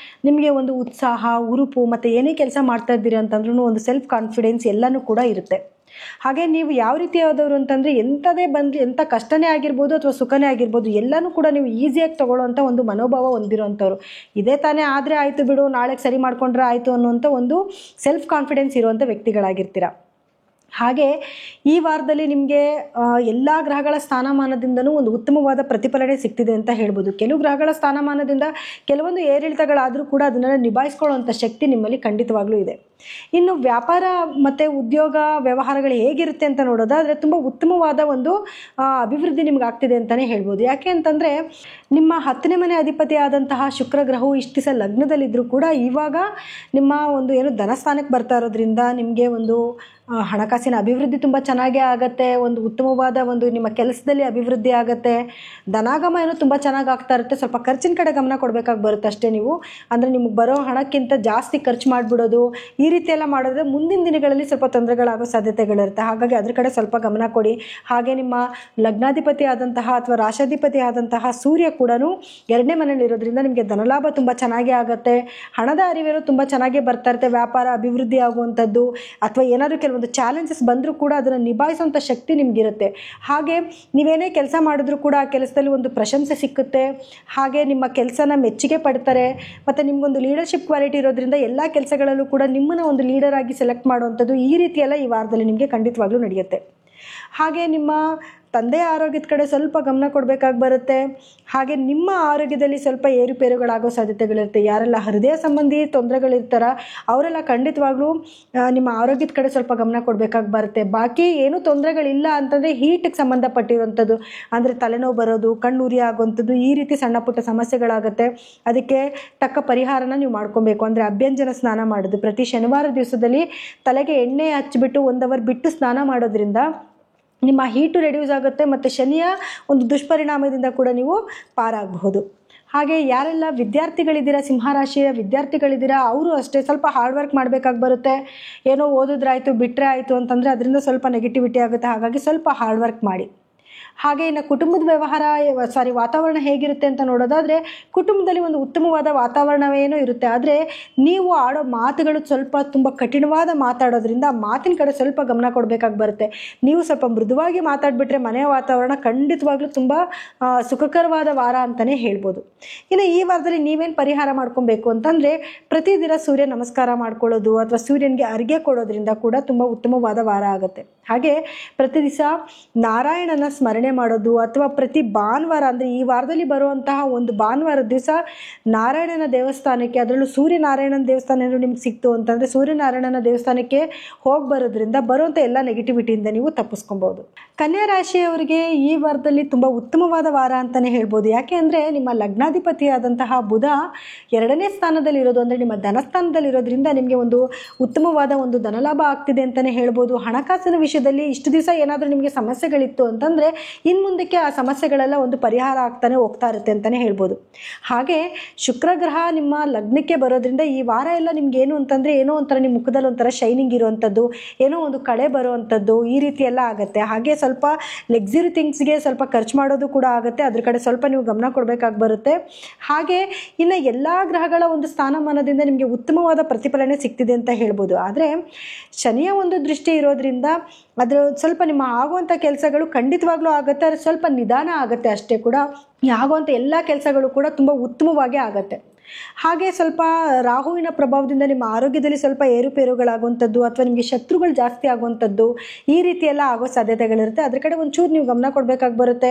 ನಿಮಗೆ ಒಂದು ಉತ್ಸಾಹ, ಉರುಪು, ಮತ್ತು ಏನೇ ಕೆಲಸ ಮಾಡ್ತಾ ಇದ್ದೀರಿ ಅಂತಂದ್ರೂ ಒಂದು ಸೆಲ್ಫ್ ಕಾನ್ಫಿಡೆನ್ಸ್ ಎಲ್ಲನೂ ಕೂಡ ಇರುತ್ತೆ. ಹಾಗೆ ನೀವು ಯಾವ ರೀತಿಯಾದವರು ಅಂತಂದರೆ, ಎಂಥದೇ ಬಂದು, ಎಂಥ ಕಷ್ಟನೇ ಆಗಿರ್ಬೋದು ಅಥವಾ ಸುಖನೇ ಆಗಿರ್ಬೋದು, ಎಲ್ಲನೂ ಕೂಡ ನೀವು ಈಸಿಯಾಗಿ ತೊಗೊಳ್ಳೋವಂಥ ಒಂದು ಮನೋಭಾವ ಹೊಂದಿರೋವಂಥವ್ರು. ಇದೇ ತಾನೇ ಆದರೆ ಆಯಿತು ಬಿಡು, ನಾಳೆಗೆ ಸರಿ ಮಾಡ್ಕೊಂಡ್ರೆ ಆಯಿತು ಅನ್ನೋಂಥ ಒಂದು ಸೆಲ್ಫ್ ಕಾನ್ಫಿಡೆನ್ಸ್ ಇರುವಂಥ ವ್ಯಕ್ತಿಗಳಾಗಿರ್ತೀರ. ಹಾಗೆ ಈ ವಾರದಲ್ಲಿ ನಿಮಗೆ ಎಲ್ಲ ಗ್ರಹಗಳ ಸ್ಥಾನಮಾನದಿಂದನೂ ಒಂದು ಉತ್ತಮವಾದ ಪ್ರತಿಫಲನೆ ಸಿಗ್ತಿದೆ ಅಂತ ಹೇಳ್ಬೋದು. ಕೆಲವು ಗ್ರಹಗಳ ಸ್ಥಾನಮಾನದಿಂದ ಕೆಲವೊಂದು ಏರಿಳಿತಗಳಾದರೂ ಕೂಡ ಅದನ್ನು ನಿಭಾಯಿಸ್ಕೊಳ್ಳುವಂಥ ಶಕ್ತಿ ನಿಮ್ಮಲ್ಲಿ ಖಂಡಿತವಾಗ್ಲೂ ಇದೆ. ಇನ್ನು ವ್ಯಾಪಾರ ಮತ್ತು ಉದ್ಯೋಗ ವ್ಯವಹಾರಗಳು ಹೇಗಿರುತ್ತೆ ಅಂತ ನೋಡೋದಾದರೆ, ತುಂಬ ಉತ್ತಮವಾದ ಒಂದು ಅಭಿವೃದ್ಧಿ ನಿಮ್ಗೆ ಆಗ್ತಿದೆ ಅಂತಲೇ ಹೇಳ್ಬೋದು. ಯಾಕೆ ಅಂತಂದರೆ, ನಿಮ್ಮ 10ನೇ ಮನೆ ಅಧಿಪತಿ ಆದಂತಹ ಶುಕ್ರ ಗ್ರಹವು ಇಷ್ಟು ದಿವಸ ಲಗ್ನದಲ್ಲಿದ್ದರೂ ಕೂಡ ಇವಾಗ ನಿಮ್ಮ ಒಂದು ಏನು ಧನಸ್ಥಾನಕ್ಕೆ ಬರ್ತಾ ಇರೋದ್ರಿಂದ ನಿಮಗೆ ಒಂದು ಹಣಕಾಸಿನ ಅಭಿವೃದ್ಧಿ ತುಂಬ ಚೆನ್ನಾಗೇ ಆಗುತ್ತೆ. ಒಂದು ಉತ್ತಮವಾದ ಒಂದು ನಿಮ್ಮ ಕೆಲಸದಲ್ಲಿ ಅಭಿವೃದ್ಧಿ ಆಗುತ್ತೆ. ಧನಾಗಮ ಏನೋ ತುಂಬ ಚೆನ್ನಾಗಿ ಆಗ್ತಾ ಇರುತ್ತೆ. ಸ್ವಲ್ಪ ಖರ್ಚಿನ ಕಡೆ ಗಮನ ಕೊಡಬೇಕಾಗಿ ಬರುತ್ತೆ ಅಷ್ಟೇ. ನೀವು ಅಂದರೆ ನಿಮಗೆ ಬರೋ ಹಣಕ್ಕಿಂತ ಜಾಸ್ತಿ ಖರ್ಚು ಮಾಡಿಬಿಡೋದು, ಈ ರೀತಿ ಎಲ್ಲ ಮಾಡಿದ್ರೆ ಮುಂದಿನ ದಿನಗಳಲ್ಲಿ ಸ್ವಲ್ಪ ತೊಂದರೆಗಳಾಗೋ ಸಾಧ್ಯತೆಗಳಿರುತ್ತೆ. ಹಾಗಾಗಿ ಅದ್ರ ಕಡೆ ಸ್ವಲ್ಪ ಗಮನ ಕೊಡಿ. ಹಾಗೆ ನಿಮ್ಮ ಲಗ್ನಾಧಿಪತಿ ಆದಂತಹ ಅಥವಾ ರಾಶಾಧಿಪತಿ ಆದಂತಹ ಸೂರ್ಯ ಕೂಡ 2ನೇ ಮನೆಯಲ್ಲಿ ಇರೋದ್ರಿಂದ ನಿಮಗೆ ಧನಲಾಭ ತುಂಬ ಚೆನ್ನಾಗೇ ಆಗುತ್ತೆ. ಹಣದ ಅರಿವೇನೋ ತುಂಬ ಚೆನ್ನಾಗೇ ಬರ್ತಾ ಇರುತ್ತೆ. ವ್ಯಾಪಾರ ಅಭಿವೃದ್ಧಿ ಆಗುವಂಥದ್ದು, ಅಥವಾ ಏನಾದರೂ ಕೆಲವೊಂದು ಚಾಲೆಂಜಸ್ ಬಂದರೂ ಕೂಡ ಅದನ್ನು ನಿಭಾಯಿಸುವಂಥ ಶಕ್ತಿ ನಿಮಗಿರುತ್ತೆ. ಹಾಗೆ ನೀವೇನೇ ಕೆಲಸ ಮಾಡಿದ್ರೂ ಕೂಡ ಆ ಕೆಲಸದಲ್ಲಿ ಒಂದು ಪ್ರಶಂಸೆ ಸಿಕ್ಕುತ್ತೆ. ಹಾಗೆ ನಿಮ್ಮ ಕೆಲಸನ ಮೆಚ್ಚುಗೆ ಪಡ್ತಾರೆ. ಮತ್ತು ನಿಮಗೊಂದು ಲೀಡರ್ಶಿಪ್ ಕ್ವಾಲಿಟಿ ಇರೋದ್ರಿಂದ ಎಲ್ಲ ಕೆಲಸಗಳಲ್ಲೂ ಕೂಡ ನಿಮ್ಮನ್ನು ಒಂದು ಲೀಡರ್ ಆಗಿ ಸೆಲೆಕ್ಟ್ ಮಾಡುವಂಥದ್ದು, ಈ ರೀತಿಯೆಲ್ಲ ಈ ವಾರದಲ್ಲಿ ನಿಮಗೆ ಖಂಡಿತವಾಗ್ಲೂ ನಡೆಯುತ್ತೆ. ಹಾಗೆ ನಿಮ್ಮ ತಂದೆಯ ಆರೋಗ್ಯದ ಕಡೆ ಸ್ವಲ್ಪ ಗಮನ ಕೊಡಬೇಕಾಗಿ ಬರುತ್ತೆ. ಹಾಗೆ ನಿಮ್ಮ ಆರೋಗ್ಯದಲ್ಲಿ ಸ್ವಲ್ಪ ಏರುಪೇರುಗಳಾಗೋ ಸಾಧ್ಯತೆಗಳಿರುತ್ತೆ. ಯಾರೆಲ್ಲ ಹೃದಯ ಸಂಬಂಧಿ ತೊಂದರೆಗಳಿರ್ತಾರ ಅವರೆಲ್ಲ ಖಂಡಿತವಾಗ್ಲೂ ನಿಮ್ಮ ಆರೋಗ್ಯದ ಕಡೆ ಸ್ವಲ್ಪ ಗಮನ ಕೊಡಬೇಕಾಗಿ ಬರುತ್ತೆ. ಬಾಕಿ ಏನೂ ತೊಂದರೆಗಳಿಲ್ಲ ಅಂತಂದರೆ ಹೀಟಿಗೆ ಸಂಬಂಧಪಟ್ಟಿರುವಂಥದ್ದು, ಅಂದರೆ ತಲೆನೋವು ಬರೋದು, ಕಣ್ಣುರಿ ಆಗುವಂಥದ್ದು, ಈ ರೀತಿ ಸಣ್ಣ ಪುಟ್ಟ ಸಮಸ್ಯೆಗಳಾಗುತ್ತೆ. ಅದಕ್ಕೆ ತಕ್ಕ ಪರಿಹಾರನ ನೀವು ಮಾಡ್ಕೊಬೇಕು. ಅಂದರೆ ಅಭ್ಯಂಜನ ಸ್ನಾನ ಮಾಡೋದು, ಪ್ರತಿ ಶನಿವಾರ ದಿವಸದಲ್ಲಿ ತಲೆಗೆ ಎಣ್ಣೆ ಹಚ್ಚಿಬಿಟ್ಟು 1 ಅವರ್ ಬಿಟ್ಟು ಸ್ನಾನ ಮಾಡೋದ್ರಿಂದ ನಿಮ್ಮ ಹೀಟು ರೆಡ್ಯೂಸ್ ಆಗುತ್ತೆ. ಮತ್ತು ಶನಿಯ ಒಂದು ದುಷ್ಪರಿಣಾಮದಿಂದ ಕೂಡ ನೀವು ಪಾರಾಗಬಹುದು. ಹಾಗೆ ಯಾರೆಲ್ಲ ವಿದ್ಯಾರ್ಥಿಗಳಿದ್ದೀರಾ, ಸಿಂಹರಾಶಿಯ ವಿದ್ಯಾರ್ಥಿಗಳಿದ್ದೀರಾ, ಅವರು ಅಷ್ಟೇ ಸ್ವಲ್ಪ ಹಾರ್ಡ್ ವರ್ಕ್ ಮಾಡಬೇಕಾಗಿ ಬರುತ್ತೆ. ಏನೋ ಓದಿದ್ರಾಯ್ತು ಬಿಟ್ಟರೆ ಆಯಿತು ಅಂತಂದರೆ ಅದರಿಂದ ಸ್ವಲ್ಪ ನೆಗೆಟಿವಿಟಿ ಆಗುತ್ತೆ. ಹಾಗಾಗಿ ಸ್ವಲ್ಪ ಹಾರ್ಡ್ ವರ್ಕ್ ಮಾಡಿ. ಹಾಗೆ ಇನ್ನು ಕುಟುಂಬದ ವ್ಯವಹಾರ ವಾತಾವರಣ ಹೇಗಿರುತ್ತೆ ಅಂತ ನೋಡೋದಾದರೆ ಕುಟುಂಬದಲ್ಲಿ ಒಂದು ಉತ್ತಮವಾದ ವಾತಾವರಣವೇನೋ ಇರುತ್ತೆ. ಆದರೆ ನೀವು ಆಡೋ ಮಾತುಗಳು ಸ್ವಲ್ಪ ತುಂಬ ಕಠಿಣವಾದ ಮಾತಾಡೋದ್ರಿಂದ ಮಾತಿನ ಕಡೆ ಸ್ವಲ್ಪ ಗಮನ ಕೊಡಬೇಕಾಗಿ ಬರುತ್ತೆ. ನೀವು ಸ್ವಲ್ಪ ಮೃದುವಾಗಿ ಮಾತಾಡ್ಬಿಟ್ರೆ ಮನೆಯ ವಾತಾವರಣ ಖಂಡಿತವಾಗ್ಲೂ ತುಂಬ ಸುಖಕರವಾದ ವಾರ ಅಂತಲೇ ಹೇಳ್ಬೋದು. ಇನ್ನು ಈ ವಾರದಲ್ಲಿ ನೀವೇನು ಪರಿಹಾರ ಮಾಡ್ಕೊಬೇಕು ಅಂತಂದರೆ ಪ್ರತಿದಿನ ಸೂರ್ಯ ನಮಸ್ಕಾರ ಮಾಡ್ಕೊಳ್ಳೋದು ಅಥವಾ ಸೂರ್ಯನಿಗೆ ಅರ್ಘ್ಯ ಕೊಡೋದ್ರಿಂದ ಕೂಡ ತುಂಬ ಉತ್ತಮವಾದ ವಾರ ಆಗುತ್ತೆ. ಹಾಗೆ ಪ್ರತಿ ದಿವಸ ನಾರಾಯಣನ ಸ್ಮರಣೆ ಮಾಡೋದು ಅಥವಾ ಪ್ರತಿ ಭಾನುವಾರ ಅಂದರೆ ಈ ವಾರದಲ್ಲಿ ಬರುವಂತಹ ಒಂದು ಭಾನುವಾರದ ದಿವಸ ನಾರಾಯಣನ ದೇವಸ್ಥಾನಕ್ಕೆ, ಅದರಲ್ಲೂ ಸೂರ್ಯನಾರಾಯಣನ ದೇವಸ್ಥಾನ ಏನಾದರೂ ನಿಮ್ಗೆ ಸಿಕ್ತು ಅಂತಂದರೆ ಸೂರ್ಯನಾರಾಯಣನ ದೇವಸ್ಥಾನಕ್ಕೆ ಹೋಗಿ ಬರೋದ್ರಿಂದ ಬರುವಂಥ ಎಲ್ಲ ನೆಗೆಟಿವಿಟಿಯಿಂದ ನೀವು ತಪ್ಪಿಸ್ಕೊಬೋದು. ಕನ್ಯಾ ರಾಶಿಯವರಿಗೆ ಈ ವಾರದಲ್ಲಿ ತುಂಬ ಉತ್ತಮವಾದ ವಾರ ಅಂತಲೇ ಹೇಳ್ಬೋದು. ಯಾಕೆ ಅಂದರೆ ನಿಮ್ಮ ಲಗ್ನಾಧಿಪತಿಯಾದಂತಹ ಬುಧ 2ನೇ ಸ್ಥಾನದಲ್ಲಿರೋದು, ಅಂದರೆ ನಿಮ್ಮ ಧನಸ್ಥಾನದಲ್ಲಿರೋದ್ರಿಂದ ನಿಮಗೆ ಒಂದು ಉತ್ತಮವಾದ ಒಂದು ಧನಲಾಭ ಆಗ್ತಿದೆ ಅಂತಲೇ ಹೇಳ್ಬೋದು. ಹಣಕಾಸಿನ ವಿಷಯದಲ್ಲಿ ಇಷ್ಟು ದಿವಸ ಏನಾದರೂ ನಿಮಗೆ ಸಮಸ್ಯೆಗಳಿತ್ತು ಅಂತಂದರೆ ಇನ್ನು ಮುಂದಕ್ಕೆ ಆ ಸಮಸ್ಯೆಗಳೆಲ್ಲ ಒಂದು ಪರಿಹಾರ ಆಗ್ತಾನೆ ಹೋಗ್ತಾ ಇರುತ್ತೆ ಅಂತಲೇ ಹೇಳ್ಬೋದು. ಹಾಗೆ ಶುಕ್ರ ಗ್ರಹ ನಿಮ್ಮ ಲಗ್ನಕ್ಕೆ ಬರೋದ್ರಿಂದ ಈ ವಾರ ಎಲ್ಲ ನಿಮ್ಗೆ ಏನು ಅಂತಂದರೆ ಏನೋ ಒಂಥರ ನಿಮ್ಮ ಮುಖದಲ್ಲಿ ಒಂಥರ ಶೈನಿಂಗ್ ಇರುವಂಥದ್ದು, ಏನೋ ಒಂದು ಕಳೆ ಬರುವಂಥದ್ದು, ಈ ರೀತಿ ಎಲ್ಲ ಆಗುತ್ತೆ. ಹಾಗೆ ಸ್ವಲ್ಪ ಲಕ್ಸುರಿ ಥಿಂಗ್ಸ್ಗೆ ಸ್ವಲ್ಪ ಖರ್ಚು ಮಾಡೋದು ಕೂಡ ಆಗುತ್ತೆ. ಅದ್ರ ಕಡೆ ಸ್ವಲ್ಪ ನೀವು ಗಮನ ಕೊಡಬೇಕಾಗಿ ಬರುತ್ತೆ. ಹಾಗೆ ಇನ್ನು ಎಲ್ಲ ಗ್ರಹಗಳ ಒಂದು ಸ್ಥಾನಮಾನದಿಂದ ನಿಮಗೆ ಉತ್ತಮವಾದ ಪ್ರತಿಫಲನೆ ಸಿಗ್ತಿದೆ ಅಂತ ಹೇಳ್ಬೋದು. ಆದರೆ ಶನಿಯ ಒಂದು ದೃಷ್ಟಿ ಇರೋದ್ರಿಂದ ಅದರ ಸ್ವಲ್ಪ ನಿಮ್ಮ ಆಗುವಂಥ ಕೆಲಸಗಳು ಖಂಡಿತವಾಗ್ಲೂ ಆಗುತ್ತೆ, ಆದರೆ ಸ್ವಲ್ಪ ನಿಧಾನ ಆಗುತ್ತೆ ಅಷ್ಟೇ. ಕೂಡ ಆಗುವಂಥ ಎಲ್ಲ ಕೆಲಸಗಳು ಕೂಡ ತುಂಬ ಉತ್ತಮವಾಗಿ ಆಗುತ್ತೆ. ಹಾಗೆ ಸ್ವಲ್ಪ ರಾಹುವಿನ ಪ್ರಭಾವದಿಂದ ನಿಮ್ಮ ಆರೋಗ್ಯದಲ್ಲಿ ಸ್ವಲ್ಪ ಏರುಪೇರುಗಳಾಗುವಂಥದ್ದು ಅಥವಾ ನಿಮಗೆ ಶತ್ರುಗಳು ಜಾಸ್ತಿ ಆಗುವಂಥದ್ದು, ಈ ರೀತಿ ಎಲ್ಲ ಆಗೋ ಸಾಧ್ಯತೆಗಳಿರುತ್ತೆ. ಅದ್ರ ಕಡೆ ಒಂಚೂರು ನೀವು ಗಮನ ಕೊಡಬೇಕಾಗಿ ಬರುತ್ತೆ.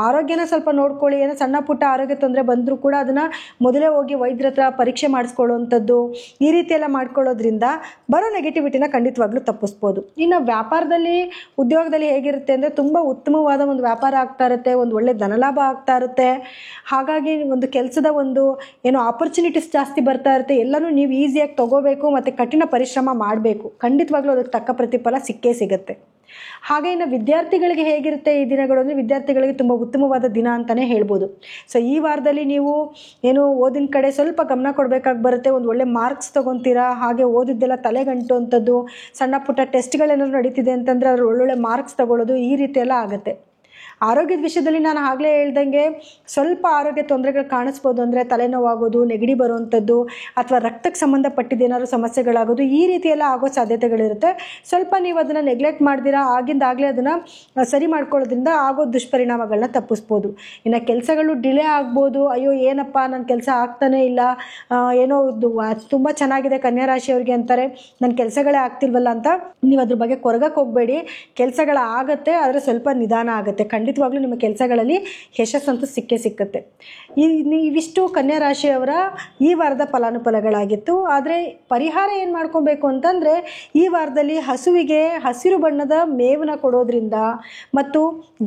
ಆರೋಗ್ಯನ ಸ್ವಲ್ಪ ನೋಡ್ಕೊಳ್ಳಿ. ಏನೋ ಸಣ್ಣ ಪುಟ್ಟ ಆರೋಗ್ಯ ತೊಂದರೆ ಬಂದರೂ ಕೂಡ ಅದನ್ನು ಮೊದಲೇ ಹೋಗಿ ವೈದ್ಯರ ಹತ್ರ ಪರೀಕ್ಷೆ ಮಾಡಿಸ್ಕೊಳ್ಳುವಂಥದ್ದು, ಈ ರೀತಿ ಎಲ್ಲ ಮಾಡ್ಕೊಳ್ಳೋದ್ರಿಂದ ಬರೋ ನೆಗೆಟಿವಿಟಿನ ಖಂಡಿತವಾಗ್ಲೂ ತಪ್ಪಿಸ್ಬೋದು. ಇನ್ನು ವ್ಯಾಪಾರದಲ್ಲಿ ಉದ್ಯೋಗದಲ್ಲಿ ಹೇಗಿರುತ್ತೆ ಅಂದರೆ ತುಂಬ ಉತ್ತಮವಾದ ಒಂದು ವ್ಯಾಪಾರ ಆಗ್ತಾ ಇರುತ್ತೆ, ಒಂದು ಒಳ್ಳೆ ಧನಲಾಭ ಆಗ್ತಾ ಇರುತ್ತೆ. ಹಾಗಾಗಿ ಒಂದು ಕೆಲಸದ ಒಂದು ಏನೋ ಆಪರ್ಚುನಿಟೀಸ್ ಜಾಸ್ತಿ ಬರ್ತಾ ಇರುತ್ತೆ. ಎಲ್ಲನೂ ನೀವು ಈಸಿಯಾಗಿ ತೊಗೋಬೇಕು ಮತ್ತು ಕಠಿಣ ಪರಿಶ್ರಮ ಮಾಡಬೇಕು. ಖಂಡಿತವಾಗ್ಲೂ ಅದಕ್ಕೆ ತಕ್ಕ ಪ್ರತಿಫಲ ಸಿಕ್ಕೇ ಸಿಗುತ್ತೆ. ಹಾಗೆ ಇನ್ನು ವಿದ್ಯಾರ್ಥಿಗಳಿಗೆ ಹೇಗಿರುತ್ತೆ ಈ ದಿನಗಳು ಅಂದರೆ ವಿದ್ಯಾರ್ಥಿಗಳಿಗೆ ತುಂಬ ಉತ್ತಮವಾದ ದಿನ ಅಂತಲೇ ಹೇಳ್ಬೋದು. ಸೊ ಈ ವಾರದಲ್ಲಿ ನೀವು ಏನು ಓದಿನ ಕಡೆ ಸ್ವಲ್ಪ ಗಮನ ಕೊಡಬೇಕಾಗಿ ಬರುತ್ತೆ. ಒಂದು ಒಳ್ಳೆ ಮಾರ್ಕ್ಸ್ ತೊಗೊತೀರಾ. ಹಾಗೆ ಓದಿದ್ದೆಲ್ಲ ತಲೆಗಂಟು ಅಂಥದ್ದು, ಸಣ್ಣ ಪುಟ್ಟ ಟೆಸ್ಟ್ಗಳೇನಾದ್ರು ನಡೀತಿದೆ ಅಂತಂದರೆ ಅದ್ರ ಒಳ್ಳೊಳ್ಳೆ ಮಾರ್ಕ್ಸ್ ತೊಗೊಳ್ಳೋದು, ಈ ರೀತಿ ಎಲ್ಲ ಆಗುತ್ತೆ. ಆರೋಗ್ಯದ ವಿಷಯದಲ್ಲಿ ನಾನು ಆಗಲೇ ಹೇಳ್ದಂಗೆ ಸ್ವಲ್ಪ ಆರೋಗ್ಯ ತೊಂದರೆಗಳು ಕಾಣಿಸ್ಬೋದು. ಅಂದರೆ ತಲೆನೋವಾಗೋದು, ನೆಗಡಿ ಬರುವಂಥದ್ದು ಅಥವಾ ರಕ್ತಕ್ಕೆ ಸಂಬಂಧಪಟ್ಟಿದ್ದೇನಾದ್ರು ಸಮಸ್ಯೆಗಳಾಗೋದು, ಈ ರೀತಿ ಎಲ್ಲ ಆಗೋ ಸಾಧ್ಯತೆಗಳಿರುತ್ತೆ. ಸ್ವಲ್ಪ ನೀವು ಅದನ್ನು ನೆಗ್ಲೆಕ್ಟ್ ಮಾಡ್ದಿರಾ ಆಗಿಂದಾಗಲೇ ಅದನ್ನು ಸರಿ ಮಾಡ್ಕೊಳ್ಳೋದ್ರಿಂದ ಆಗೋ ದುಷ್ಪರಿಣಾಮಗಳನ್ನ ತಪ್ಪಿಸ್ಬೋದು. ಇನ್ನು ಕೆಲಸಗಳು ಡಿಲೇ ಆಗ್ಬೋದು. ಅಯ್ಯೋ ಏನಪ್ಪ ನನ್ನ ಕೆಲಸ ಆಗ್ತಾನೇ ಇಲ್ಲ, ಏನೋ ತುಂಬ ಚೆನ್ನಾಗಿದೆ ಕನ್ಯಾ ರಾಶಿಯವ್ರಿಗೆ ಅಂತಾರೆ, ನನ್ನ ಕೆಲಸಗಳೇ ಆಗ್ತಿಲ್ವಲ್ಲ ಅಂತ ನೀವು ಅದ್ರ ಬಗ್ಗೆ ಕೊರಗಕ್ಕೆ ಹೋಗಬೇಡಿ. ಕೆಲಸಗಳಾಗತ್ತೆ, ಆದರೆ ಸ್ವಲ್ಪ ನಿಧಾನ ಆಗುತ್ತೆ. ಖಂಡಿತವಾಗ್ಲೂ ನಿಮ್ಮ ಕೆಲಸಗಳಲ್ಲಿ ಯಶಸ್ಸಂತೂ ಸಿಕ್ಕೇ ಸಿಕ್ಕತ್ತೆ. ಇವಿಷ್ಟು ಕನ್ಯಾ ರಾಶಿಯವರ ಈ ವಾರದ ಫಲಾನುಫಲಗಳಾಗಿತ್ತು. ಆದರೆ ಪರಿಹಾರ ಏನು ಮಾಡ್ಕೊಬೇಕು ಅಂತಂದರೆ ಈ ವಾರದಲ್ಲಿ ಹಸುವಿಗೆ ಹಸಿರು ಬಣ್ಣದ ಮೇವನ್ನ ಕೊಡೋದ್ರಿಂದ ಮತ್ತು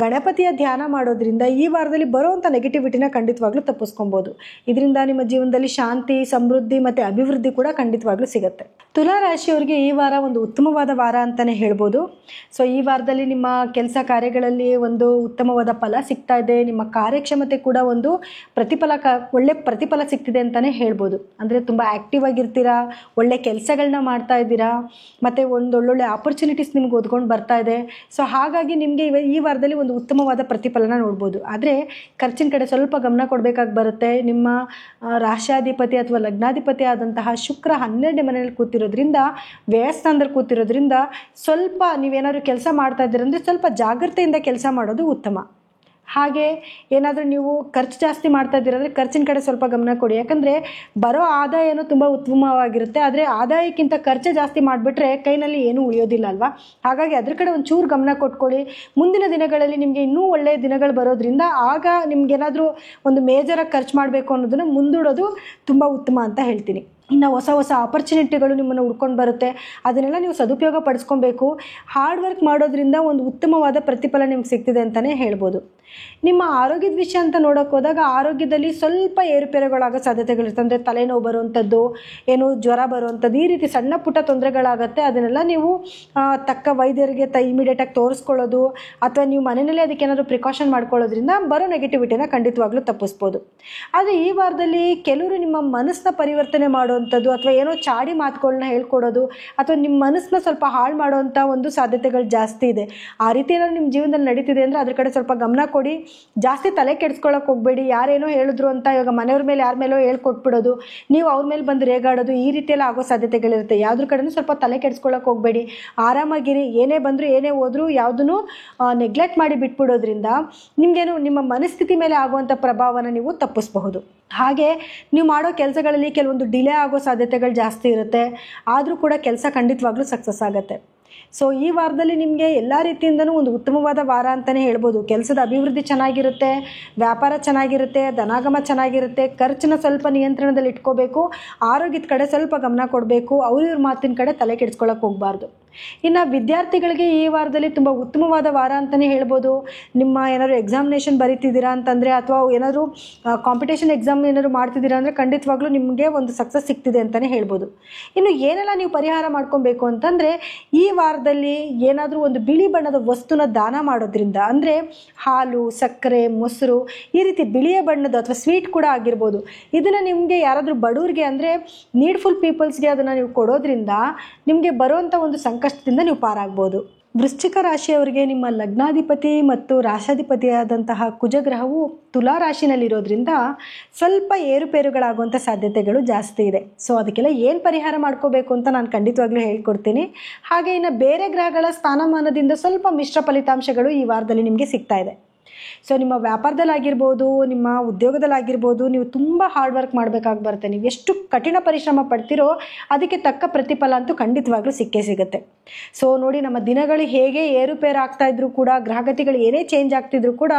ಗಣಪತಿಯ ಧ್ಯಾನ ಮಾಡೋದ್ರಿಂದ ಈ ವಾರದಲ್ಲಿ ಬರುವಂಥ ನೆಗೆಟಿವಿಟಿನ ಖಂಡಿತವಾಗ್ಲೂ ತಪ್ಪಿಸ್ಕೊಬೋದು. ಇದರಿಂದ ನಿಮ್ಮ ಜೀವನದಲ್ಲಿ ಶಾಂತಿ, ಸಮೃದ್ಧಿ ಮತ್ತು ಅಭಿವೃದ್ಧಿ ಕೂಡ ಖಂಡಿತವಾಗ್ಲೂ ಸಿಗುತ್ತೆ. ತುಲಾ ರಾಶಿಯವರಿಗೆ ಈ ವಾರ ಒಂದು ಉತ್ತಮವಾದ ವಾರ ಅಂತಲೇ ಹೇಳ್ಬೋದು. ಸೊ ಈ ವಾರದಲ್ಲಿ ನಿಮ್ಮ ಕೆಲಸ ಕಾರ್ಯಗಳಲ್ಲಿ ಒಂದು ಉತ್ತಮವಾದ ಫಲ ಸಿಗ್ತಾ ಇದೆ. ನಿಮ್ಮ ಕಾರ್ಯಕ್ಷಮತೆ ಕೂಡ ಒಂದು ಒಳ್ಳೆ ಪ್ರತಿಫಲ ಸಿಗ್ತಿದೆ ಅಂತಲೇ ಹೇಳ್ಬೋದು. ಅಂದರೆ ತುಂಬ ಆ್ಯಕ್ಟಿವ್ ಆಗಿರ್ತೀರಾ, ಒಳ್ಳೆ ಕೆಲಸಗಳನ್ನ ಮಾಡ್ತಾ ಇದ್ದೀರಾ ಮತ್ತು ಒಳ್ಳೊಳ್ಳೆ ಆಪರ್ಚುನಿಟೀಸ್ ನಿಮ್ಗೆ ಒದ್ಕೊಂಡು ಬರ್ತಾ ಇದೆ. ಸೊ ಹಾಗಾಗಿ ನಿಮಗೆ ಈ ವಾರದಲ್ಲಿ ಒಂದು ಉತ್ತಮವಾದ ಪ್ರತಿಫಲನ ನೋಡ್ಬೋದು. ಆದರೆ ಖರ್ಚಿನ ಕಡೆ ಸ್ವಲ್ಪ ಗಮನ ಕೊಡಬೇಕಾಗಿ ಬರುತ್ತೆ. ನಿಮ್ಮ ರಾಶ್ಯಾಧಿಪತಿ ಅಥವಾ ಲಗ್ನಾಧಿಪತಿ ಆದಂತಹ ಶುಕ್ರ 12ನೇ ಮನೆಯಲ್ಲಿ ಕೂತಿರೋದ್ರಿಂದ, ವ್ಯಯಸ್ಥಾನದಲ್ಲಿ ಕೂತಿರೋದ್ರಿಂದ ಸ್ವಲ್ಪ ನೀವೇನಾದ್ರು ಕೆಲಸ ಮಾಡ್ತಾ ಇದ್ದೀರಂದರೆ ಸ್ವಲ್ಪ ಜಾಗ್ರತೆಯಿಂದ ಕೆಲಸ ಮಾಡೋದು ಉತ್ತಮ. ಹಾಗೆ ಏನಾದರೂ ನೀವು ಖರ್ಚು ಜಾಸ್ತಿ ಮಾಡ್ತಾ ಇದ್ದೀರಂದರೆ ಖರ್ಚಿನ ಕಡೆ ಸ್ವಲ್ಪ ಗಮನ ಕೊಡಿ. ಯಾಕಂದರೆ ಬರೋ ಆದಾಯನೂ ತುಂಬ ಉತ್ತಮವಾಗಿರುತ್ತೆ, ಆದರೆ ಆದಾಯಕ್ಕಿಂತ ಖರ್ಚು ಜಾಸ್ತಿ ಮಾಡಿಬಿಟ್ರೆ ಕೈನಲ್ಲಿ ಏನೂ ಉಳಿಯೋದಿಲ್ಲ ಅಲ್ವಾ. ಹಾಗಾಗಿ ಅದ್ರ ಕಡೆ ಒಂಚೂರು ಗಮನ ಕೊಟ್ಕೊಳ್ಳಿ. ಮುಂದಿನ ದಿನಗಳಲ್ಲಿ ನಿಮಗೆ ಇನ್ನೂ ಒಳ್ಳೆಯ ದಿನಗಳು ಬರೋದ್ರಿಂದ ಆಗ ನಿಮ್ಗೇನಾದರೂ ಒಂದು ಮೇಜರಾಗಿ ಖರ್ಚು ಮಾಡಬೇಕು ಅನ್ನೋದನ್ನು ಮುಂದೂಡೋದು ತುಂಬ ಉತ್ತಮ ಅಂತ ಹೇಳ್ತೀನಿ. ಇನ್ನು ಹೊಸ ಹೊಸ ಆಪರ್ಚುನಿಟಿಗಳು ನಿಮ್ಮನ್ನು ಹುಡ್ಕೊಂಡು ಬರುತ್ತೆ, ಅದನ್ನೆಲ್ಲ ನೀವು ಸದುಪಯೋಗ ಪಡಿಸ್ಕೊಬೇಕು. ಹಾರ್ಡ್ ವರ್ಕ್ ಮಾಡೋದ್ರಿಂದ ಒಂದು ಉತ್ತಮವಾದ ಪ್ರತಿಫಲ ನಿಮ್ಗೆ ಸಿಗ್ತಿದೆ ಅಂತಲೇ ಹೇಳ್ಬೋದು. ನಿಮ್ಮ ಆರೋಗ್ಯದ ವಿಷಯ ಅಂತ ನೋಡೋಕೆ ಹೋದಾಗ ಆರೋಗ್ಯದಲ್ಲಿ ಸ್ವಲ್ಪ ಏರುಪೇರುಗಳಾಗೋ ಸಾಧ್ಯತೆಗಳಿರುತ್ತೆ. ಅಂದರೆ ತಲೆನೋವು ಬರುವಂಥದ್ದು, ಏನು ಜ್ವರ ಬರುವಂಥದ್ದು, ಈ ರೀತಿ ಸಣ್ಣ ಪುಟ್ಟ ತೊಂದರೆಗಳಾಗುತ್ತೆ. ಅದನ್ನೆಲ್ಲ ನೀವು ತಕ್ಕ ವೈದ್ಯರಿಗೆ ಇಮಿಡಿಯೇಟಾಗಿ ತೋರಿಸ್ಕೊಳ್ಳೋದು ಅಥವಾ ನೀವು ಮನೆಯಲ್ಲೇ ಅದಕ್ಕೆ ಏನಾದರೂ ಪ್ರಿಕಾಷನ್ ಮಾಡ್ಕೊಳ್ಳೋದ್ರಿಂದ ಬರೋ ನೆಗೆಟಿವಿಟಿನ ಖಂಡಿತವಾಗ್ಲೂ ತಪ್ಪಿಸ್ಬೋದು. ಆದರೆ ಈ ವಾರದಲ್ಲಿ ಕೆಲವರು ನಿಮ್ಮ ಮನಸ್ಸನ್ನ ಪರಿವರ್ತನೆ ಮಾಡೋದು ಮಾಡುವಂಥದ್ದು ಅಥವಾ ಏನೋ ಚಾಡಿ ಮಾತುಗಳನ್ನ ಹೇಳ್ಕೊಡೋದು ಅಥವಾ ನಿಮ್ಮ ಮನಸ್ಸನ್ನ ಸ್ವಲ್ಪ ಹಾಳು ಮಾಡುವಂಥ ಒಂದು ಸಾಧ್ಯತೆಗಳು ಜಾಸ್ತಿ ಇದೆ. ಆ ರೀತಿ ಏನಾದ್ರು ನಿಮ್ಮ ಜೀವನದಲ್ಲಿ ನಡೀತಿದೆ ಅಂದರೆ ಅದ್ರ ಕಡೆ ಸ್ವಲ್ಪ ಗಮನ ಕೊಡಿ. ಜಾಸ್ತಿ ತಲೆ ಕೆಡಿಸ್ಕೊಳ್ಳೋಕೆ ಹೋಗಬೇಡಿ. ಯಾರೇನೋ ಹೇಳಿದ್ರು ಅಂತ ಇವಾಗ ಮನೆಯವ್ರ ಮೇಲೆ ಯಾರ ಮೇಲೋ ಹೇಳ್ಕೊಟ್ಬಿಡೋದು, ನೀವು ಅವ್ರ ಮೇಲೆ ಬಂದು ರೇಗಾಡೋದು, ಈ ರೀತಿಯೆಲ್ಲ ಆಗೋ ಸಾಧ್ಯತೆಗಳಿರುತ್ತೆ. ಯಾವುದ್ರ ಕಡೆನೂ ಸ್ವಲ್ಪ ತಲೆ ಕೆಡಿಸ್ಕೊಳ್ಳೋಕೆ ಹೋಗಬೇಡಿ. ಆರಾಮಾಗಿರಿ. ಏನೇ ಬಂದರೂ ಏನೇ ಹೋದರೂ ಯಾವುದನ್ನು ನೆಗ್ಲೆಕ್ಟ್ ಮಾಡಿ ಬಿಟ್ಬಿಡೋದ್ರಿಂದ ನಿಮಗೇನು ನಿಮ್ಮ ಮನಸ್ಥಿತಿ ಮೇಲೆ ಆಗುವಂಥ ಪ್ರಭಾವನ ನೀವು ತಪ್ಪಿಸಬಹುದು. ಹಾಗೆ ನೀವು ಮಾಡೋ ಕೆಲಸಗಳಲ್ಲಿ ಕೆಲವೊಂದು ಡಿಲೇ ಆಗೋ ಸಾಧ್ಯತೆಗಳು ಜಾಸ್ತಿ ಇರುತ್ತೆ. ಆದರೂ ಕೂಡ ಕೆಲಸ ಖಂಡಿತವಾಗ್ಲೂ ಸಕ್ಸಸ್ ಆಗುತ್ತೆ. ಸೊ ಈ ವಾರದಲ್ಲಿ ನಿಮಗೆ ಎಲ್ಲ ರೀತಿಯಿಂದನೂ ಒಂದು ಉತ್ತಮವಾದ ವಾರ ಅಂತಲೇ ಹೇಳ್ಬೋದು. ಕೆಲಸದ ಅಭಿವೃದ್ಧಿ ಚೆನ್ನಾಗಿರುತ್ತೆ, ವ್ಯಾಪಾರ ಚೆನ್ನಾಗಿರುತ್ತೆ, ಧನಾಗಮ ಚೆನ್ನಾಗಿರುತ್ತೆ. ಖರ್ಚನ್ನ ಸ್ವಲ್ಪ ನಿಯಂತ್ರಣದಲ್ಲಿ ಇಟ್ಕೋಬೇಕು. ಆರೋಗ್ಯದ ಕಡೆ ಸ್ವಲ್ಪ ಗಮನ ಕೊಡಬೇಕು. ಅವ್ರ ಮಾತಿನ ಕಡೆ ತಲೆ ಕೆಡಿಸ್ಕೊಳ್ಳೋಕೆ ಹೋಗಬಾರ್ದು. ಇನ್ನು ವಿದ್ಯಾರ್ಥಿಗಳಿಗೆ ಈ ವಾರದಲ್ಲಿ ತುಂಬ ಉತ್ತಮವಾದ ವಾರ ಅಂತಲೇ ಹೇಳ್ಬೋದು. ನಿಮ್ಮ ಏನಾದರೂ ಎಕ್ಸಾಮಿನೇಷನ್ ಬರೀತಿದ್ದೀರಾ ಅಂತಂದರೆ ಅಥವಾ ಏನಾದರೂ ಕಾಂಪಿಟೇಷನ್ ಎಕ್ಸಾಮ್ ಏನಾದರೂ ಮಾಡ್ತಿದ್ದೀರಾ ಅಂದರೆ ಖಂಡಿತವಾಗ್ಲೂ ನಿಮಗೆ ಒಂದು ಸಕ್ಸಸ್ ಸಿಗ್ತಿದೆ ಅಂತಲೇ ಹೇಳ್ಬೋದು. ಇನ್ನು ಏನೆಲ್ಲ ನೀವು ಪರಿಹಾರ ಮಾಡ್ಕೊಬೇಕು ಅಂತಂದರೆ, ಈ ವಾರದಲ್ಲಿ ಏನಾದರೂ ಒಂದು ಬಿಳಿ ಬಣ್ಣದ ವಸ್ತುನ ದಾನ ಮಾಡೋದ್ರಿಂದ, ಅಂದರೆ ಹಾಲು, ಸಕ್ಕರೆ, ಮೊಸರು, ಈ ರೀತಿ ಬಿಳಿಯ ಬಣ್ಣದ ಅಥವಾ ಸ್ವೀಟ್ ಕೂಡ ಆಗಿರ್ಬೋದು, ಇದನ್ನು ನಿಮಗೆ ಯಾರಾದರೂ ಬಡವರಿಗೆ ಅಂದರೆ ನೀಡ್ಫುಲ್ ಪೀಪಲ್ಸ್ಗೆ ಅದನ್ನು ನೀವು ಕೊಡೋದ್ರಿಂದ ನಿಮಗೆ ಬರುವಂಥ ಒಂದು ಸಂಕಷ್ಟದಿಂದ ನೀವು ಪಾರಾಗ್ಬೋದು. ವೃಶ್ಚಿಕ ರಾಶಿಯವರಿಗೆ ನಿಮ್ಮ ಲಗ್ನಾಧಿಪತಿ ಮತ್ತು ರಾಶಾಧಿಪತಿಯಾದಂತಹ ಕುಜಗ್ರಹವು ತುಲಾ ರಾಶಿನಲ್ಲಿರೋದ್ರಿಂದ ಸ್ವಲ್ಪ ಏರುಪೇರುಗಳಾಗುವಂಥ ಸಾಧ್ಯತೆಗಳು ಜಾಸ್ತಿ ಇದೆ. ಸೊ ಅದಕ್ಕೆಲ್ಲ ಏನು ಪರಿಹಾರ ಮಾಡ್ಕೋಬೇಕು ಅಂತ ನಾನು ಖಂಡಿತವಾಗ್ಲೂ ಹೇಳ್ಕೊಡ್ತೀನಿ. ಹಾಗೆ ಇನ್ನು ಬೇರೆ ಗ್ರಹಗಳ ಸ್ಥಾನಮಾನದಿಂದ ಸ್ವಲ್ಪ ಮಿಶ್ರ ಫಲಿತಾಂಶಗಳು ಈ ವಾರದಲ್ಲಿ ನಿಮಗೆ ಸಿಗ್ತಾ ಇದೆ. ಸೊ ನಿಮ್ಮ ವ್ಯಾಪಾರದಲ್ಲಾಗಿರ್ಬೋದು, ನಿಮ್ಮ ಉದ್ಯೋಗದಲ್ಲಾಗಿರ್ಬೋದು, ನೀವು ತುಂಬ ಹಾರ್ಡ್ ವರ್ಕ್ ಮಾಡಬೇಕಾಗಿ ಬರುತ್ತೆ. ನೀವು ಎಷ್ಟು ಕಠಿಣ ಪರಿಶ್ರಮ ಪಡ್ತೀರೋ ಅದಕ್ಕೆ ತಕ್ಕ ಪ್ರತಿಫಲ ಅಂತೂ ಖಂಡಿತವಾಗ್ಲೂ ಸಿಕ್ಕೇ ಸಿಗುತ್ತೆ. ಸೊ ನೋಡಿ, ನಮ್ಮ ದಿನಗಳು ಹೇಗೆ ಏರುಪೇರು ಆಗ್ತಾ ಇದ್ರು ಕೂಡ, ಗ್ರಹಗತಿಗಳು ಏನೇ ಚೇಂಜ್ ಆಗ್ತಿದ್ರು ಕೂಡ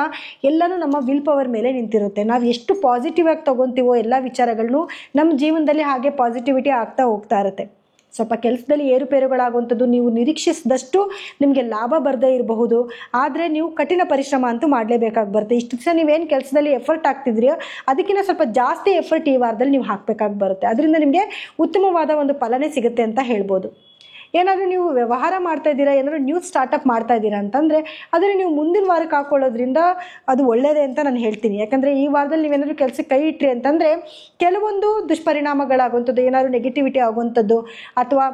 ಎಲ್ಲನೂ ನಮ್ಮ ವಿಲ್ ಪವರ್ ಮೇಲೆ ನಿಂತಿರುತ್ತೆ. ನಾವು ಎಷ್ಟು ಪಾಸಿಟಿವ್ ಆಗಿ ತೊಗೊತೀವೋ ಎಲ್ಲ ವಿಚಾರಗಳನ್ನು ನಮ್ಮ ಜೀವನದಲ್ಲಿ ಹಾಗೆ ಪಾಸಿಟಿವಿಟಿ ಆಗ್ತಾ ಹೋಗ್ತಾ ಇರುತ್ತೆ. ಸ್ವಲ್ಪ ಕೆಲಸದಲ್ಲಿ ಏರುಪೇರುಗಳಾಗುವಂಥದ್ದು ನೀವು ನಿರೀಕ್ಷಿಸಿದಷ್ಟು ನಿಮಗೆ ಲಾಭ ಬರದೇ ಇರಬಹುದು. ಆದರೆ ನೀವು ಕಠಿಣ ಪರಿಶ್ರಮ ಅಂತೂ ಮಾಡಲೇಬೇಕಾಗಿ ಬರುತ್ತೆ. ಇಷ್ಟು ದಿವಸ ನೀವೇನು ಕೆಲಸದಲ್ಲಿ ಎಫರ್ಟ್ ಹಾಕ್ತಿದ್ರಿ ಅದಕ್ಕಿಂತ ಸ್ವಲ್ಪ ಜಾಸ್ತಿ ಎಫರ್ಟ್ ಈ ವಾರದಲ್ಲಿ ನೀವು ಹಾಕಬೇಕಾಗಿ ಬರುತ್ತೆ. ಅದರಿಂದ ನಿಮಗೆ ಉತ್ತಮವಾದ ಒಂದು ಫಲನೇ ಸಿಗುತ್ತೆ ಅಂತ ಹೇಳ್ಬೋದು. ಏನಾದರೂ ನೀವು ವ್ಯವಹಾರ ಮಾಡ್ತಾ ಇದ್ದೀರಾ, ಏನಾದರೂ ನ್ಯೂ ಸ್ಟಾರ್ಟಪ್ ಮಾಡ್ತಾ ಇದ್ದೀರಾ ಅಂತಂದರೆ ಅದನ್ನು ನೀವು ಮುಂದಿನ ವಾರಕ್ಕೆ ಹಾಕ್ಕೊಳ್ಳೋದ್ರಿಂದ ಅದು ಒಳ್ಳೆಯದೇ ಅಂತ ನಾನು ಹೇಳ್ತೀನಿ. ಯಾಕಂದರೆ ಈ ವಾರದಲ್ಲಿ ನೀವೇನಾದರೂ ಕೆಲಸಕ್ಕೆ ಕೈ ಇಟ್ರಿ ಅಂತಂದರೆ ಕೆಲವೊಂದು ದುಷ್ಪರಿಣಾಮಗಳಾಗುವಂಥದ್ದು, ಏನಾದರೂ ನೆಗೆಟಿವಿಟಿ ಆಗುವಂಥದ್ದು ಅಥವಾ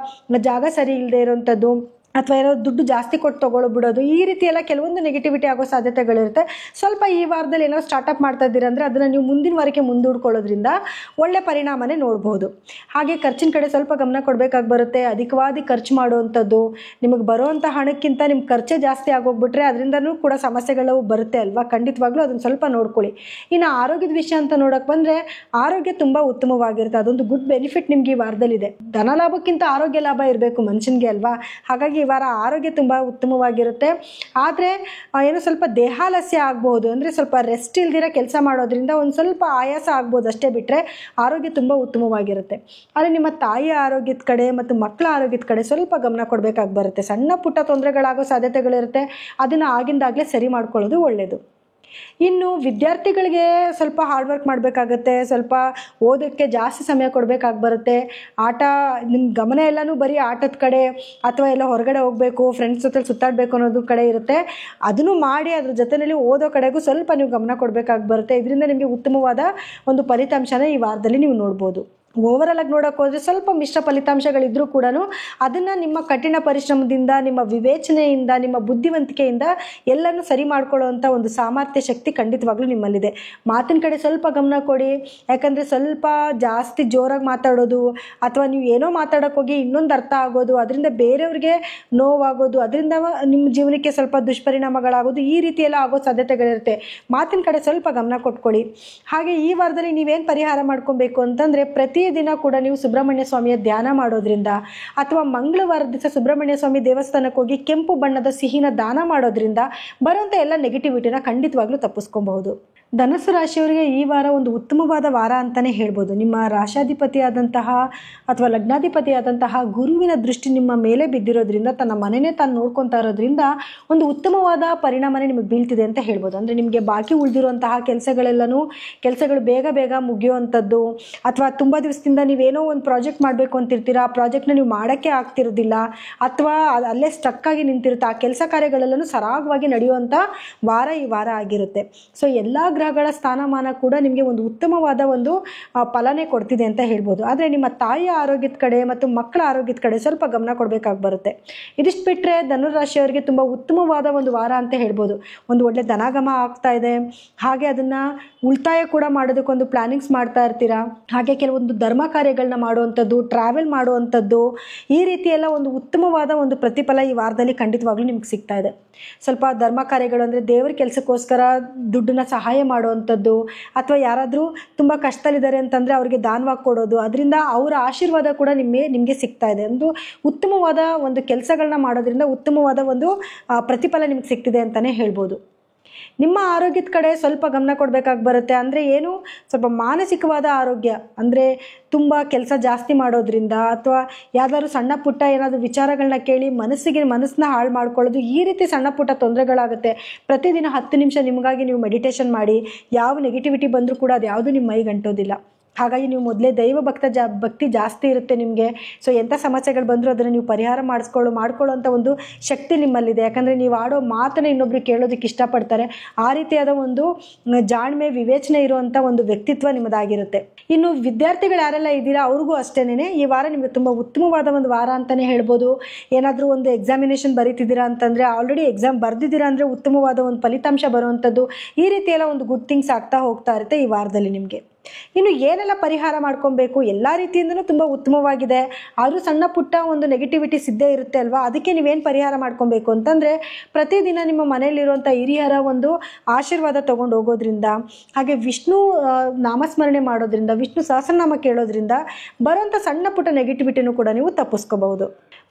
ಜಾಗ ಸರಿ ಇಲ್ಲದೆ ಇರೋವಂಥದ್ದು ಅಥವಾ ಏನೋ ದುಡ್ಡು ಜಾಸ್ತಿ ಕೊಟ್ಟು ತೊಗೊಳ್ಬಿಡೋದು, ಈ ರೀತಿ ಎಲ್ಲ ಕೆಲವೊಂದು ನೆಗೆಟಿವಿಟಿ ಆಗೋ ಸಾಧ್ಯತೆಗಳಿರುತ್ತೆ. ಸ್ವಲ್ಪ ಈ ವಾರದಲ್ಲಿ ಏನೋ ಸ್ಟಾರ್ಟಪ್ ಮಾಡ್ತಾ ಇದ್ದೀರಾ ಅಂದರೆ ಅದನ್ನು ನೀವು ಮುಂದಿನ ವಾರಕ್ಕೆ ಮುಂದೂಡ್ಕೊಳ್ಳೋದ್ರಿಂದ ಒಳ್ಳೆ ಪರಿಣಾಮನೇ ನೋಡ್ಬೋದು. ಹಾಗೆ ಖರ್ಚಿನ ಕಡೆ ಸ್ವಲ್ಪ ಗಮನ ಕೊಡಬೇಕಾಗಿ ಬರುತ್ತೆ. ಅಧಿಕವಾದಿ ಖರ್ಚು ಮಾಡುವಂಥದ್ದು, ನಿಮಗೆ ಬರುವಂಥ ಹಣಕ್ಕಿಂತ ನಿಮ್ಮ ಖರ್ಚೇ ಜಾಸ್ತಿ ಆಗೋಗ್ಬಿಟ್ರೆ ಅದರಿಂದನೂ ಕೂಡ ಸಮಸ್ಯೆಗಳು ಬರುತ್ತೆ ಅಲ್ವಾ. ಖಂಡಿತವಾಗ್ಲೂ ಅದನ್ನು ಸ್ವಲ್ಪ ನೋಡ್ಕೊಳ್ಳಿ. ಇನ್ನು ಆರೋಗ್ಯದ ವಿಷಯ ಅಂತ ನೋಡೋಕೆ ಬಂದರೆ ಆರೋಗ್ಯ ತುಂಬ ಉತ್ತಮವಾಗಿರುತ್ತೆ. ಅದೊಂದು ಗುಡ್ ಬೆನಿಫಿಟ್ ನಿಮಗೆ ಈ ವಾರದಲ್ಲಿದೆ. ಧನ ಲಾಭಕ್ಕಿಂತ ಆರೋಗ್ಯ ಲಾಭ ಇರಬೇಕು ಮನುಷ್ಯನಿಗೆ ಅಲ್ವಾ. ಹಾಗಾಗಿ ಈ ವಾರ ಆರೋಗ್ಯ ತುಂಬ ಉತ್ತಮವಾಗಿರುತ್ತೆ. ಆದರೆ ಏನೋ ಸ್ವಲ್ಪ ದೇಹಾಲಸ್ಯ ಆಗ್ಬೋದು, ಅಂದರೆ ಸ್ವಲ್ಪ ರೆಸ್ಟ್ ಇಲ್ದಿರ ಕೆಲಸ ಮಾಡೋದ್ರಿಂದ ಒಂದು ಸ್ವಲ್ಪ ಆಯಾಸ ಆಗ್ಬೋದು ಅಷ್ಟೇ, ಬಿಟ್ಟರೆ ಆರೋಗ್ಯ ತುಂಬ ಉತ್ತಮವಾಗಿರುತ್ತೆ. ಆದರೆ ನಿಮ್ಮ ತಾಯಿಯ ಆರೋಗ್ಯದ ಕಡೆ ಮತ್ತು ಮಕ್ಕಳ ಆರೋಗ್ಯದ ಕಡೆ ಸ್ವಲ್ಪ ಗಮನ ಕೊಡಬೇಕಾಗಿ ಬರುತ್ತೆ. ಸಣ್ಣ ಪುಟ್ಟ ತೊಂದರೆಗಳಾಗೋ ಸಾಧ್ಯತೆಗಳಿರುತ್ತೆ. ಅದನ್ನು ಆಗಿಂದಾಗಲೇ ಸರಿ ಮಾಡ್ಕೊಳ್ಳೋದು ಒಳ್ಳೆಯದು. ಇನ್ನು ವಿದ್ಯಾರ್ಥಿಗಳಿಗೆ ಸ್ವಲ್ಪ ಹಾರ್ಡ್ ವರ್ಕ್ ಮಾಡಬೇಕಾಗತ್ತೆ. ಸ್ವಲ್ಪ ಓದೋಕ್ಕೆ ಜಾಸ್ತಿ ಸಮಯ ಕೊಡಬೇಕಾಗಿ ಬರುತ್ತೆ. ನಿಮ್ಮ ಗಮನ ಎಲ್ಲನೂ ಬರೀ ಆಟದ ಕಡೆ ಅಥವಾ ಎಲ್ಲ ಹೊರಗಡೆ ಹೋಗಬೇಕು, ಫ್ರೆಂಡ್ಸ್ ಜೊತೆ ಸುತ್ತಾಡಬೇಕು ಅನ್ನೋದು ಕಡೆ ಇರುತ್ತೆ. ಅದನ್ನು ಮಾಡಿ ಅದ್ರ ಜೊತೆಯಲ್ಲಿ ಓದೋ ಕಡೆಗೂ ಸ್ವಲ್ಪ ನೀವು ಗಮನ ಕೊಡಬೇಕಾಗಿ ಬರುತ್ತೆ. ಇದರಿಂದ ನಿಮಗೆ ಉತ್ತಮವಾದ ಒಂದು ಫಲಿತಾಂಶನ ಈ ವಾರದಲ್ಲಿ ನೀವು ನೋಡ್ಬೋದು. ಓವರಾಲ್ ಆಗಿ ನೋಡೋಕೆ ಹೋದರೆ ಸ್ವಲ್ಪ ಮಿಶ್ರ ಫಲಿತಾಂಶಗಳಿದ್ರೂ ಕೂಡ ಅದನ್ನು ನಿಮ್ಮ ಕಠಿಣ ಪರಿಶ್ರಮದಿಂದ, ನಿಮ್ಮ ವಿವೇಚನೆಯಿಂದ, ನಿಮ್ಮ ಬುದ್ಧಿವಂತಿಕೆಯಿಂದ ಎಲ್ಲನೂ ಸರಿ ಮಾಡ್ಕೊಳ್ಳೋವಂಥ ಒಂದು ಸಾಮರ್ಥ್ಯ ಶಕ್ತಿ ಖಂಡಿತವಾಗ್ಲೂ ನಿಮ್ಮಲ್ಲಿದೆ. ಮಾತಿನ ಕಡೆ ಸ್ವಲ್ಪ ಗಮನ ಕೊಡಿ. ಯಾಕಂದರೆ ಸ್ವಲ್ಪ ಜಾಸ್ತಿ ಜೋರಾಗಿ ಮಾತಾಡೋದು ಅಥವಾ ನೀವು ಏನೋ ಮಾತಾಡೋಕೆ ಹೋಗಿ ಇನ್ನೊಂದು ಅರ್ಥ ಆಗೋದು, ಅದರಿಂದ ಬೇರೆಯವ್ರಿಗೆ ನೋವಾಗೋದು, ಅದರಿಂದ ನಿಮ್ಮ ಜೀವನಕ್ಕೆ ಸ್ವಲ್ಪ ದುಷ್ಪರಿಣಾಮಗಳಾಗೋದು, ಈ ರೀತಿ ಎಲ್ಲ ಆಗೋ ಸಾಧ್ಯತೆಗಳಿರುತ್ತೆ. ಮಾತಿನ ಕಡೆ ಸ್ವಲ್ಪ ಗಮನ ಕೊಟ್ಕೊಳ್ಳಿ. ಹಾಗೆ ಈ ವಾರದಲ್ಲಿ ನೀವೇನು ಪರಿಹಾರ ಮಾಡ್ಕೊಬೇಕು ಅಂತಂದರೆ ಪ್ರತಿದಿನ ಕೂಡ ನೀವು ಸುಬ್ರಹ್ಮಣ್ಯ ಸ್ವಾಮಿಯ ಧ್ಯಾನ ಮಾಡೋದ್ರಿಂದ ಅಥವಾ ಮಂಗಳವಾರ ದಿವಸ ಸುಬ್ರಹ್ಮಣ್ಯ ಸ್ವಾಮಿ ದೇವಸ್ಥಾನಕ್ಕೆ ಹೋಗಿ ಕೆಂಪು ಬಣ್ಣದ ಸಿಹಿನ ದಾನ ಮಾಡೋದ್ರಿಂದ ಬರುವಂಥ ಎಲ್ಲ ನೆಗೆಟಿವಿಟಿನ ಖಂಡಿತವಾಗ್ಲೂ ತಪ್ಪಿಸ್ಕೊಬಹುದು. ಧನುಸ್ಸು ರಾಶಿಯವರಿಗೆ ಈ ವಾರ ಒಂದು ಉತ್ತಮವಾದ ವಾರ ಅಂತಲೇ ಹೇಳ್ಬೋದು. ನಿಮ್ಮ ರಾಶಾಧಿಪತಿಯಾದಂತಹ ಅಥವಾ ಲಗ್ನಾಧಿಪತಿಯಾದಂತಹ ಗುರುವಿನ ದೃಷ್ಟಿ ನಿಮ್ಮ ಮೇಲೆ ಬಿದ್ದಿರೋದ್ರಿಂದ, ತನ್ನ ಮನೆಯೇ ತಾನು ನೋಡ್ಕೊತಾ ಇರೋದ್ರಿಂದ ಒಂದು ಉತ್ತಮವಾದ ಪರಿಣಾಮನೇ ನಿಮಗೆ ಬೀಳ್ತಿದೆ ಅಂತ ಹೇಳ್ಬೋದು. ಅಂದರೆ ನಿಮಗೆ ಬಾಕಿ ಉಳಿದಿರುವಂತಹ ಕೆಲಸಗಳು ಬೇಗ ಬೇಗ ಮುಗಿಯುವಂಥದ್ದು ಅಥವಾ ತುಂಬ ದಿವಸ ದಿವಸದಿಂದ ನೀವೇನೋ ಒಂದು ಪ್ರಾಜೆಕ್ಟ್ ಮಾಡಬೇಕು ಅಂತಿರ್ತೀರಾ, ಆ ಪ್ರಾಜೆಕ್ಟ್ನ ನೀವು ಮಾಡೋಕ್ಕೆ ಆಗ್ತಿರೋದಿಲ್ಲ, ಅಥವಾ ಅಲ್ಲೇ ಸ್ಟಕ್ ಆಗಿ ನಿಂತಿರುತ್ತೆ. ಆ ಕೆಲಸ ಕಾರ್ಯಗಳೆಲ್ಲನೂ ಸರಾಗವಾಗಿ ನಡೆಯುವಂಥ ವಾರ ಈ ವಾರ ಆಗಿರುತ್ತೆ. ಸೊ ಎಲ್ಲ ಗ್ರಹಗಳ ಸ್ಥಾನಮಾನ ಕೂಡ ನಿಮಗೆ ಒಂದು ಉತ್ತಮವಾದ ಒಂದು ಫಲನೇ ಕೊಡ್ತಿದೆ ಅಂತ ಹೇಳ್ಬೋದು. ಆದರೆ ನಿಮ್ಮ ತಾಯಿಯ ಆರೋಗ್ಯದ ಕಡೆ ಮತ್ತು ಮಕ್ಕಳ ಆರೋಗ್ಯದ ಕಡೆ ಸ್ವಲ್ಪ ಗಮನ ಕೊಡಬೇಕಾಗಿ ಬರುತ್ತೆ. ಇದಿಷ್ಟು ಬಿಟ್ಟರೆ ಧನುರಾಶಿಯವರಿಗೆ ತುಂಬ ಉತ್ತಮವಾದ ಒಂದು ವಾರ ಅಂತ ಹೇಳ್ಬೋದು. ಒಂದು ಒಳ್ಳೆ ಧನಾಗಮ ಆಗ್ತಾ ಇದೆ, ಹಾಗೆ ಅದನ್ನು ಉಳಿತಾಯ ಕೂಡ ಮಾಡೋದಕ್ಕೊಂದು ಪ್ಲಾನಿಂಗ್ಸ್ ಮಾಡ್ತಾ ಇರ್ತೀರಾ. ಹಾಗೆ ಕೆಲವೊಂದು ಧರ್ಮ ಕಾರ್ಯಗಳನ್ನ ಮಾಡುವಂಥದ್ದು, ಟ್ರಾವೆಲ್ ಮಾಡುವಂಥದ್ದು, ಈ ರೀತಿ ಎಲ್ಲ ಒಂದು ಉತ್ತಮವಾದ ಒಂದು ಪ್ರತಿಫಲ ಈ ವಾರದಲ್ಲಿ ಖಂಡಿತವಾಗ್ಲೂ ನಿಮ್ಗೆ ಸಿಗ್ತಾ ಇದೆ. ಸ್ವಲ್ಪ ಧರ್ಮ ಕಾರ್ಯಗಳು ಅಂದರೆ ದೇವರ ಕೆಲಸಕ್ಕೋಸ್ಕರ ದುಡ್ಡನ್ನ ಸಹಾಯ ಮಾಡುವಂಥದ್ದು, ಅಥವಾ ಯಾರಾದರೂ ತುಂಬ ಕಷ್ಟದಲ್ಲಿದ್ದಾರೆ ಅಂತಂದರೆ ಅವ್ರಿಗೆ ದಾನವಾಗಿ ಕೊಡೋದು, ಅದರಿಂದ ಅವರ ಆಶೀರ್ವಾದ ಕೂಡ ನಿಮಗೆ ಸಿಗ್ತಾ ಇದೆ. ಒಂದು ಉತ್ತಮವಾದ ಒಂದು ಕೆಲಸಗಳನ್ನ ಮಾಡೋದ್ರಿಂದ ಉತ್ತಮವಾದ ಒಂದು ಪ್ರತಿಫಲ ನಿಮ್ಗೆ ಸಿಗ್ತಿದೆ ಅಂತಲೇ ಹೇಳ್ಬೋದು. ನಿಮ್ಮ ಆರೋಗ್ಯದ ಕಡೆ ಸ್ವಲ್ಪ ಗಮನ ಕೊಡಬೇಕಾಗಿ ಬರುತ್ತೆ. ಅಂದರೆ ಏನು, ಸ್ವಲ್ಪ ಮಾನಸಿಕವಾದ ಆರೋಗ್ಯ, ಅಂದರೆ ತುಂಬ ಕೆಲಸ ಜಾಸ್ತಿ ಮಾಡೋದ್ರಿಂದ ಅಥವಾ ಯಾವ್ದಾದ್ರು ಸಣ್ಣ ಪುಟ್ಟ ಏನಾದರೂ ವಿಚಾರಗಳನ್ನ ಕೇಳಿ ಮನಸ್ಸನ್ನ ಹಾಳು ಮಾಡ್ಕೊಳ್ಳೋದು, ಈ ರೀತಿ ಸಣ್ಣ ಪುಟ್ಟ ತೊಂದರೆಗಳಾಗುತ್ತೆ. ಪ್ರತಿದಿನ 10 ನಿಮಿಷ ನಿಮಗಾಗಿ ನೀವು ಮೆಡಿಟೇಷನ್ ಮಾಡಿ, ಯಾವ ನೆಗೆಟಿವಿಟಿ ಬಂದರೂ ಕೂಡ ಅದು ಯಾವುದು ನಿಮ್ಮ ಮೈಗೆ ಅಂಟೋದಿಲ್ಲ. ಹಾಗಾಗಿ ನೀವು ಮೊದಲೇ ದೈವ ಭಕ್ತಿ ಜಾಸ್ತಿ ಇರುತ್ತೆ ನಿಮಗೆ. ಸೊ ಎಂಥ ಸಮಸ್ಯೆಗಳು ಬಂದರೂ ಅದನ್ನು ನೀವು ಪರಿಹಾರ ಮಾಡ್ಕೊಳ್ಳೋಂಥ ಒಂದು ಶಕ್ತಿ ನಿಮ್ಮಲ್ಲಿದೆ. ಯಾಕಂದರೆ ನೀವು ಆಡೋ ಮಾತನ್ನು ಇನ್ನೊಬ್ರು ಕೇಳೋದಕ್ಕೆ ಇಷ್ಟಪಡ್ತಾರೆ. ಆ ರೀತಿಯಾದ ಒಂದು ಜಾಣ್ಮೆ, ವಿವೇಚನೆ ಇರುವಂಥ ಒಂದು ವ್ಯಕ್ತಿತ್ವ ನಿಮ್ಮದಾಗಿರುತ್ತೆ. ಇನ್ನು ವಿದ್ಯಾರ್ಥಿಗಳು ಯಾರೆಲ್ಲ ಇದ್ದೀರಾ ಅವ್ರಿಗೂ ಅಷ್ಟೇನೆ ಈ ವಾರ ನಿಮಗೆ ತುಂಬ ಉತ್ತಮವಾದ ಒಂದು ವಾರ ಅಂತಲೇ ಹೇಳ್ಬೋದು. ಏನಾದರೂ ಒಂದು ಎಕ್ಸಾಮಿನೇಷನ್ ಬರೀತಿದ್ದೀರಾ ಅಂತಂದರೆ, ಆಲ್ರೆಡಿ ಎಕ್ಸಾಮ್ ಬರೆದಿದ್ದೀರಾ ಅಂದರೆ ಉತ್ತಮವಾದ ಒಂದು ಫಲಿತಾಂಶ ಬರುವಂಥದ್ದು, ಈ ರೀತಿಯೆಲ್ಲ ಒಂದು ಗುಡ್ ಥಿಂಗ್ಸ್ ಆಗ್ತಾ ಹೋಗ್ತಾ ಇರುತ್ತೆ ಈ ವಾರದಲ್ಲಿ ನಿಮಗೆ. ಇನ್ನು ಏನೆಲ್ಲ ಪರಿಹಾರ ಮಾಡ್ಕೊಬೇಕು, ಎಲ್ಲ ರೀತಿಯಿಂದನೂ ತುಂಬ ಉತ್ತಮವಾಗಿದೆ. ಆದರೂ ಸಣ್ಣ ಪುಟ್ಟ ಒಂದು ನೆಗೆಟಿವಿಟೀಸ್ ಇದ್ದೇ ಇರುತ್ತೆ ಅಲ್ವಾ. ಅದಕ್ಕೆ ನೀವೇನು ಪರಿಹಾರ ಮಾಡ್ಕೊಬೇಕು ಅಂತಂದರೆ, ಪ್ರತಿದಿನ ನಿಮ್ಮ ಮನೆಯಲ್ಲಿರುವಂಥ ಹಿರಿಯರ ಒಂದು ಆಶೀರ್ವಾದ ತೊಗೊಂಡು ಹೋಗೋದ್ರಿಂದ, ಹಾಗೆ ವಿಷ್ಣು ನಾಮಸ್ಮರಣೆ ಮಾಡೋದ್ರಿಂದ, ವಿಷ್ಣು ಸಹಸ್ರನಾಮ ಕೇಳೋದ್ರಿಂದ ಬರುವಂಥ ಸಣ್ಣ ಪುಟ್ಟ ನೆಗೆಟಿವಿಟಿನೂ ಕೂಡ ನೀವು ತಪ್ಪಿಸ್ಕೋಬಹುದು.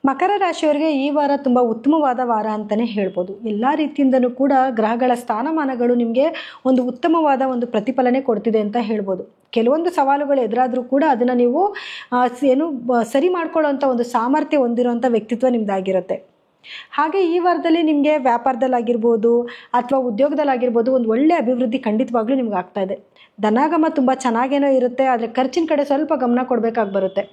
ಮಕರ ರಾಶಿಯವರಿಗೆ ಈ ವಾರ ತುಂಬ ಉತ್ತಮವಾದ ವಾರ ಅಂತಲೇ ಹೇಳ್ಬೋದು. ಎಲ್ಲ ರೀತಿಯಿಂದನೂ ಕೂಡ ಗ್ರಹಗಳ ಸ್ಥಾನಮಾನಗಳು ನಿಮಗೆ ಒಂದು ಉತ್ತಮವಾದ ಒಂದು ಪ್ರತಿಫಲನೆ ಕೊಡ್ತಿದೆ ಅಂತ ಹೇಳ್ಬೋದು. ಕೆಲವೊಂದು ಸವಾಲುಗಳು ಎದುರಾದರೂ ಕೂಡ ಅದನ್ನು ನೀವು ಸರಿ ಮಾಡ್ಕೊಳ್ಳೋವಂಥ ಒಂದು ಸಾಮರ್ಥ್ಯ ಹೊಂದಿರುವಂಥ ವ್ಯಕ್ತಿತ್ವ ನಿಮ್ಮದಾಗಿರುತ್ತೆ. ಹಾಗೆ ಈ ವಾರದಲ್ಲಿ ನಿಮಗೆ ವ್ಯಾಪಾರದಲ್ಲಾಗಿರ್ಬೋದು ಅಥವಾ ಉದ್ಯೋಗದಲ್ಲಾಗಿರ್ಬೋದು ಒಂದು ಒಳ್ಳೆಯ ಅಭಿವೃದ್ಧಿ ಖಂಡಿತವಾಗ್ಲೂ ನಿಮ್ಗೆ ಆಗ್ತಾ ಇದೆ. ಧನಾಗಮ ತುಂಬ ಚೆನ್ನಾಗೇನೋ ಇರುತ್ತೆ, ಆದರೆ ಖರ್ಚಿನ ಕಡೆ ಸ್ವಲ್ಪ ಗಮನ ಕೊಡಬೇಕಾಗಿ ಬರುತ್ತೆ.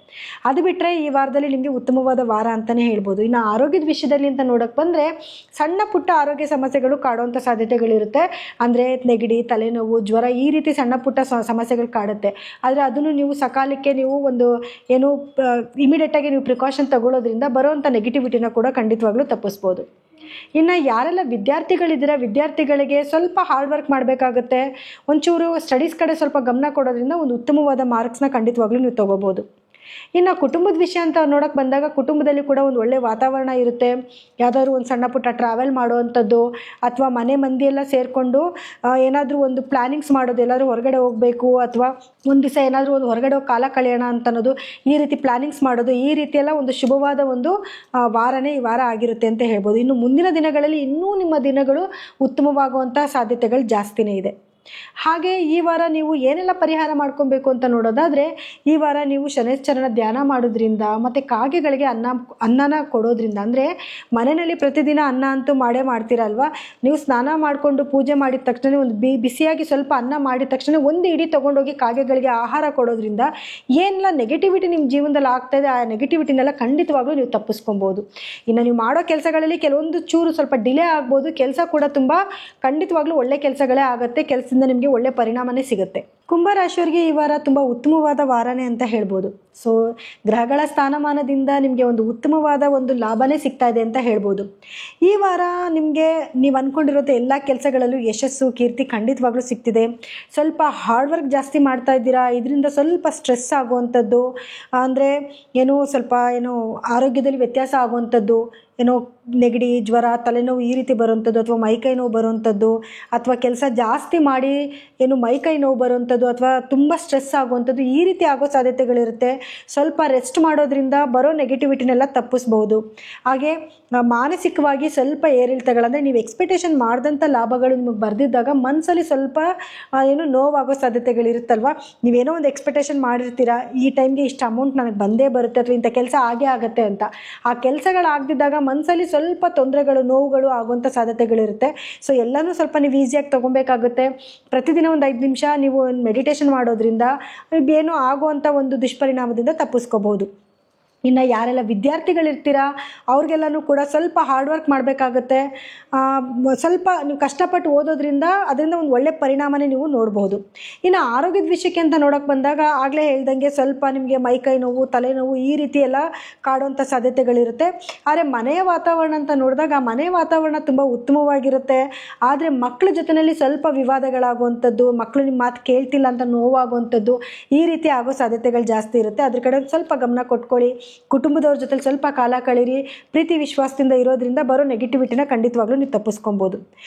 ಅದು ಬಿಟ್ಟರೆ ಈ ವಾರದಲ್ಲಿ ನಿಮಗೆ ಉತ್ತಮವಾದ ವಾರ ಅಂತಲೇ ಹೇಳ್ಬೋದು. ಇನ್ನು ಆರೋಗ್ಯದ ವಿಷಯದಲ್ಲಿ ಅಂತ ನೋಡೋಕ್ಕೆ ಬಂದರೆ, ಸಣ್ಣ ಪುಟ್ಟ ಆರೋಗ್ಯ ಸಮಸ್ಯೆಗಳು ಕಾಡುವಂಥ ಸಾಧ್ಯತೆಗಳಿರುತ್ತೆ. ಅಂದರೆ ನೆಗಡಿ, ತಲೆನೋವು, ಜ್ವರ, ಈ ರೀತಿ ಸಣ್ಣ ಪುಟ್ಟ ಸಮಸ್ಯೆಗಳು ಕಾಡುತ್ತೆ. ಆದರೆ ಅದನ್ನು ನೀವು ಸಕಾಲಕ್ಕೆ ನೀವು ಒಂದು ಇಮಿಡಿಯೇಟಾಗಿ ನೀವು ಪ್ರಿಕಾಷನ್ ತಗೊಳ್ಳೋದ್ರಿಂದ ಬರುವಂಥ ನೆಗೆಟಿವಿಟಿನ ಕೂಡ ಖಂಡಿತವಾಗ್ಲೂ ತಪ್ಪಿಸ್ಬೋದು. ಇನ್ನು ಯಾರೆಲ್ಲ ವಿದ್ಯಾರ್ಥಿಗಳಿದ್ದೀರಾ, ವಿದ್ಯಾರ್ಥಿಗಳಿಗೆ ಸ್ವಲ್ಪ ಹಾರ್ಡ್ ವರ್ಕ್ ಮಾಡಬೇಕಾಗುತ್ತೆ. ಒಂಚೂರು ಸ್ಟಡೀಸ್ ಕಡೆ ಸ್ವಲ್ಪ ಗಮನ ಕೊಡೋದ್ರಿಂದ ಒಂದು ಉತ್ತಮವಾದ ಮಾರ್ಕ್ಸ್ನ ಖಂಡಿತವಾಗ್ಲೂ ನೀವು ತೊಗೋಬೋದು. ಇನ್ನು ಕುಟುಂಬದ ವಿಷಯ ಅಂತ ನೋಡೋಕೆ ಬಂದಾಗ, ಕುಟುಂಬದಲ್ಲಿ ಕೂಡ ಒಂದು ಒಳ್ಳೆಯ ವಾತಾವರಣ ಇರುತ್ತೆ. ಯಾವುದಾದ್ರು ಒಂದು ಸಣ್ಣ ಪುಟ್ಟ ಟ್ರಾವೆಲ್ ಮಾಡುವಂಥದ್ದು, ಅಥವಾ ಮನೆ ಮಂದಿಯೆಲ್ಲ ಸೇರಿಕೊಂಡು ಏನಾದರೂ ಒಂದು ಪ್ಲ್ಯಾನಿಂಗ್ಸ್ ಮಾಡೋದು, ಎಲ್ಲಾದರೂ ಹೊರಗಡೆ ಹೋಗಬೇಕು ಅಥವಾ ಒಂದು ದಿವಸ ಏನಾದರೂ ಒಂದು ಹೊರಗಡೆ ಹೋಗಿ ಕಾಲ ಕಳೆಯೋಣ ಅಂತ ಅನ್ನೋದು, ಈ ರೀತಿ ಪ್ಲ್ಯಾನಿಂಗ್ಸ್ ಮಾಡೋದು, ಈ ರೀತಿಯೆಲ್ಲ ಒಂದು ಶುಭವಾದ ಒಂದು ವಾರನೇ ಈ ವಾರ ಆಗಿರುತ್ತೆ ಅಂತ ಹೇಳ್ಬೋದು. ಇನ್ನು ಮುಂದಿನ ದಿನಗಳಲ್ಲಿ ಇನ್ನೂ ನಿಮ್ಮ ದಿನಗಳು ಉತ್ತಮವಾಗುವಂಥ ಸಾಧ್ಯತೆಗಳು ಜಾಸ್ತಿನೇ ಇದೆ. ಹಾಗೆ ಈ ವಾರ ನೀವು ಏನೆಲ್ಲ ಪರಿಹಾರ ಮಾಡ್ಕೊಬೇಕು ಅಂತ ನೋಡೋದಾದರೆ, ಈ ವಾರ ನೀವು ಶನೈಶ್ಚರನ ಧ್ಯಾನ ಮಾಡೋದ್ರಿಂದ ಮತ್ತು ಕಾಗೆಗಳಿಗೆ ಅನ್ನನ ಕೊಡೋದ್ರಿಂದ, ಅಂದರೆ ಮನೆಯಲ್ಲಿ ಪ್ರತಿದಿನ ಅನ್ನ ಅಂತೂ ಮಾಡ್ತೀರಲ್ವ, ನೀವು ಸ್ನಾನ ಮಾಡಿಕೊಂಡು ಪೂಜೆ ಮಾಡಿದ ತಕ್ಷಣ ಒಂದು ಬಿಸಿಯಾಗಿ ಸ್ವಲ್ಪ ಅನ್ನ ಮಾಡಿದ ತಕ್ಷಣ ಒಂದು ಇಡೀ ತೊಗೊಂಡೋಗಿ ಕಾಗೆಗಳಿಗೆ ಆಹಾರ ಕೊಡೋದ್ರಿಂದ ಏನೆಲ್ಲ ನೆಗೆಟಿವಿಟಿ ನಿಮ್ಮ ಜೀವನದಲ್ಲಿ ಆಗ್ತಾಯಿದೆ, ಆ ನೆಗೆಟಿವಿಟಿನೆಲ್ಲ ಖಂಡಿತವಾಗ್ಲೂ ನೀವು ತಪ್ಪಿಸ್ಕೊಬೋದು. ಇನ್ನು ನೀವು ಮಾಡೋ ಕೆಲಸಗಳಲ್ಲಿ ಕೆಲವೊಂದು ಚೂರು ಸ್ವಲ್ಪ ಡಿಲೇ ಆಗ್ಬೋದು, ಕೆಲಸ ಕೂಡ ತುಂಬ ಖಂಡಿತವಾಗ್ಲೂ ಒಳ್ಳೆ ಕೆಲಸಗಳೇ ಆಗುತ್ತೆ, ಕೆಲಸದಿಂದ ನಿಮಗೆ ಒಳ್ಳೆ ಪರಿಣಾಮನೇ ಸಿಗುತ್ತೆ. ಕುಂಭರಾಶಿಯವರಿಗೆ ಈ ವಾರ ತುಂಬ ಉತ್ತಮವಾದ ವಾರನೇ ಅಂತ ಹೇಳ್ಬೋದು. ಸೊ ಗ್ರಹಗಳ ಸ್ಥಾನಮಾನದಿಂದ ನಿಮಗೆ ಒಂದು ಉತ್ತಮವಾದ ಒಂದು ಲಾಭನೇ ಸಿಗ್ತಾ ಇದೆ ಅಂತ ಹೇಳ್ಬೋದು. ಈ ವಾರ ನಿಮಗೆ ನೀವು ಅಂದ್ಕೊಂಡಿರೋದು ಎಲ್ಲ ಕೆಲಸಗಳಲ್ಲೂ ಯಶಸ್ಸು, ಕೀರ್ತಿ ಖಂಡಿತವಾಗ್ಲೂ ಸಿಗ್ತಿದೆ. ಸ್ವಲ್ಪ ಹಾರ್ಡ್ ವರ್ಕ್ ಜಾಸ್ತಿ ಮಾಡ್ತಾ ಇದ್ದೀರಾ, ಇದರಿಂದ ಸ್ವಲ್ಪ ಸ್ಟ್ರೆಸ್ ಆಗುವಂಥದ್ದು, ಅಂದರೆ ಸ್ವಲ್ಪ ಆರೋಗ್ಯದಲ್ಲಿ ವ್ಯತ್ಯಾಸ ಆಗುವಂಥದ್ದು, ನೆಗಡಿ, ಜ್ವರ, ತಲೆನೋವು ಈ ರೀತಿ ಬರುವಂಥದ್ದು, ಅಥವಾ ಮೈಕೈ ನೋವು ಬರುವಂಥದ್ದು, ಅಥವಾ ಕೆಲಸ ಜಾಸ್ತಿ ಮಾಡಿ ಮೈಕೈ ನೋವು ಬರುವಂಥದ್ದು, ಅಥವಾ ತುಂಬ ಸ್ಟ್ರೆಸ್ ಆಗುವಂಥದ್ದು, ಈ ರೀತಿ ಆಗೋ ಸಾಧ್ಯತೆಗಳಿರುತ್ತೆ. ಸ್ವಲ್ಪ ರೆಸ್ಟ್ ಮಾಡೋದ್ರಿಂದ ಬರೋ ನೆಗೆಟಿವಿಟಿನೆಲ್ಲ ತಪ್ಪಿಸ್ಬೋದು. ಹಾಗೆ ಮಾನಸಿಕವಾಗಿ ಸ್ವಲ್ಪ ಏರಿಳಿತಗಳಂದರೆ ನೀವು ಎಕ್ಸ್ಪೆಕ್ಟೇಷನ್ ಮಾಡಿದಂಥ ಲಾಭಗಳು ನಿಮಗೆ ಬರೆದಿದ್ದಾಗ ಮನಸ್ಸಲ್ಲಿ ಸ್ವಲ್ಪ ನೋವಾಗೋ ಸಾಧ್ಯತೆಗಳಿರುತ್ತಲ್ವ. ನೀವೇನೋ ಒಂದು ಎಕ್ಸ್ಪೆಕ್ಟೇಷನ್ ಮಾಡಿರ್ತೀರ, ಈ ಟೈಮ್ಗೆ ಇಷ್ಟು ಅಮೌಂಟ್ ನನಗೆ ಬಂದೇ ಬರುತ್ತೆ ಅಥವಾ ಇಂಥ ಕೆಲಸ ಆಗೇ ಆಗುತ್ತೆ ಅಂತ. ಆ ಕೆಲಸಗಳಾಗದಿದ್ದಾಗ ಮನಸ್ಸಲ್ಲಿ ಸ್ವಲ್ಪ ತೊಂದರೆಗಳು, ನೋವುಗಳು ಆಗುವಂಥ ಸಾಧ್ಯತೆಗಳಿರುತ್ತೆ. ಸೊ ಎಲ್ಲನೂ ಸ್ವಲ್ಪ ನೀವು ಈಸಿಯಾಗಿ ತೊಗೊಬೇಕಾಗುತ್ತೆ. ಪ್ರತಿದಿನ ಒಂದು 5 ನಿಮಿಷ ನೀವು ಮೆಡಿಟೇಷನ್ ಮಾಡೋದ್ರಿಂದ ಏನೋ ಆಗುವಂಥ ಒಂದು ದುಷ್ಪರಿಣಾಮದಿಂದ ತಪ್ಪಿಸ್ಕೋಬಹುದು. ಇನ್ನು ಯಾರೆಲ್ಲ ವಿದ್ಯಾರ್ಥಿಗಳಿರ್ತೀರಾ ಅವ್ರಿಗೆಲ್ಲನೂ ಕೂಡ ಸ್ವಲ್ಪ ಹಾರ್ಡ್ ವರ್ಕ್ ಮಾಡಬೇಕಾಗತ್ತೆ. ಸ್ವಲ್ಪ ನೀವು ಕಷ್ಟಪಟ್ಟು ಓದೋದ್ರಿಂದ ಅದರಿಂದ ಒಂದು ಒಳ್ಳೆ ಪರಿಣಾಮನೇ ನೀವು ನೋಡ್ಬೋದು. ಇನ್ನು ಆರೋಗ್ಯದ ವಿಷಯಕ್ಕೆ ಅಂತ ನೋಡೋಕೆ ಬಂದಾಗ ಆಗಲೇ ಹೇಳ್ದಂಗೆ ಸ್ವಲ್ಪ ನಿಮಗೆ ಮೈಕೈ ನೋವು, ತಲೆನೋವು ಈ ರೀತಿ ಎಲ್ಲ ಕಾಡುವಂಥ ಸಾಧ್ಯತೆಗಳಿರುತ್ತೆ. ಆದರೆ ಮನೆಯ ವಾತಾವರಣ ಅಂತ ನೋಡಿದಾಗ ಮನೆಯ ವಾತಾವರಣ ತುಂಬ ಉತ್ತಮವಾಗಿರುತ್ತೆ. ಆದರೆ ಮಕ್ಕಳ ಜೊತೆಯಲ್ಲಿ ಸ್ವಲ್ಪ ವಿವಾದಗಳಾಗುವಂಥದ್ದು, ಮಕ್ಕಳು ನಿಮ್ಮ ಮಾತು ಕೇಳ್ತಿಲ್ಲ ಅಂತ ನೋವಾಗುವಂಥದ್ದು ಈ ರೀತಿ ಆಗೋ ಸಾಧ್ಯತೆಗಳು ಜಾಸ್ತಿ ಇರುತ್ತೆ. ಅದ್ರ ಕಡೆ ಸ್ವಲ್ಪ ಗಮನ ಕೊಟ್ಕೊಳ್ಳಿ. ಕುಟುಂಬದವ್ರ ಜೊತೆ ಸ್ವಲ್ಪ ಕಾಲ ಕಳೀರಿ. ಪ್ರೀತಿ ವಿಶ್ವಾಸದಿಂದ ಇರೋದ್ರಿಂದ ಬರೋ ನೆಗೆಟಿವಿಟಿನ ಖಂಡಿತವಾಗ್ಲೂ ನೀವು ತಪ್ಪಿಸ್ಕೊಬೋದು.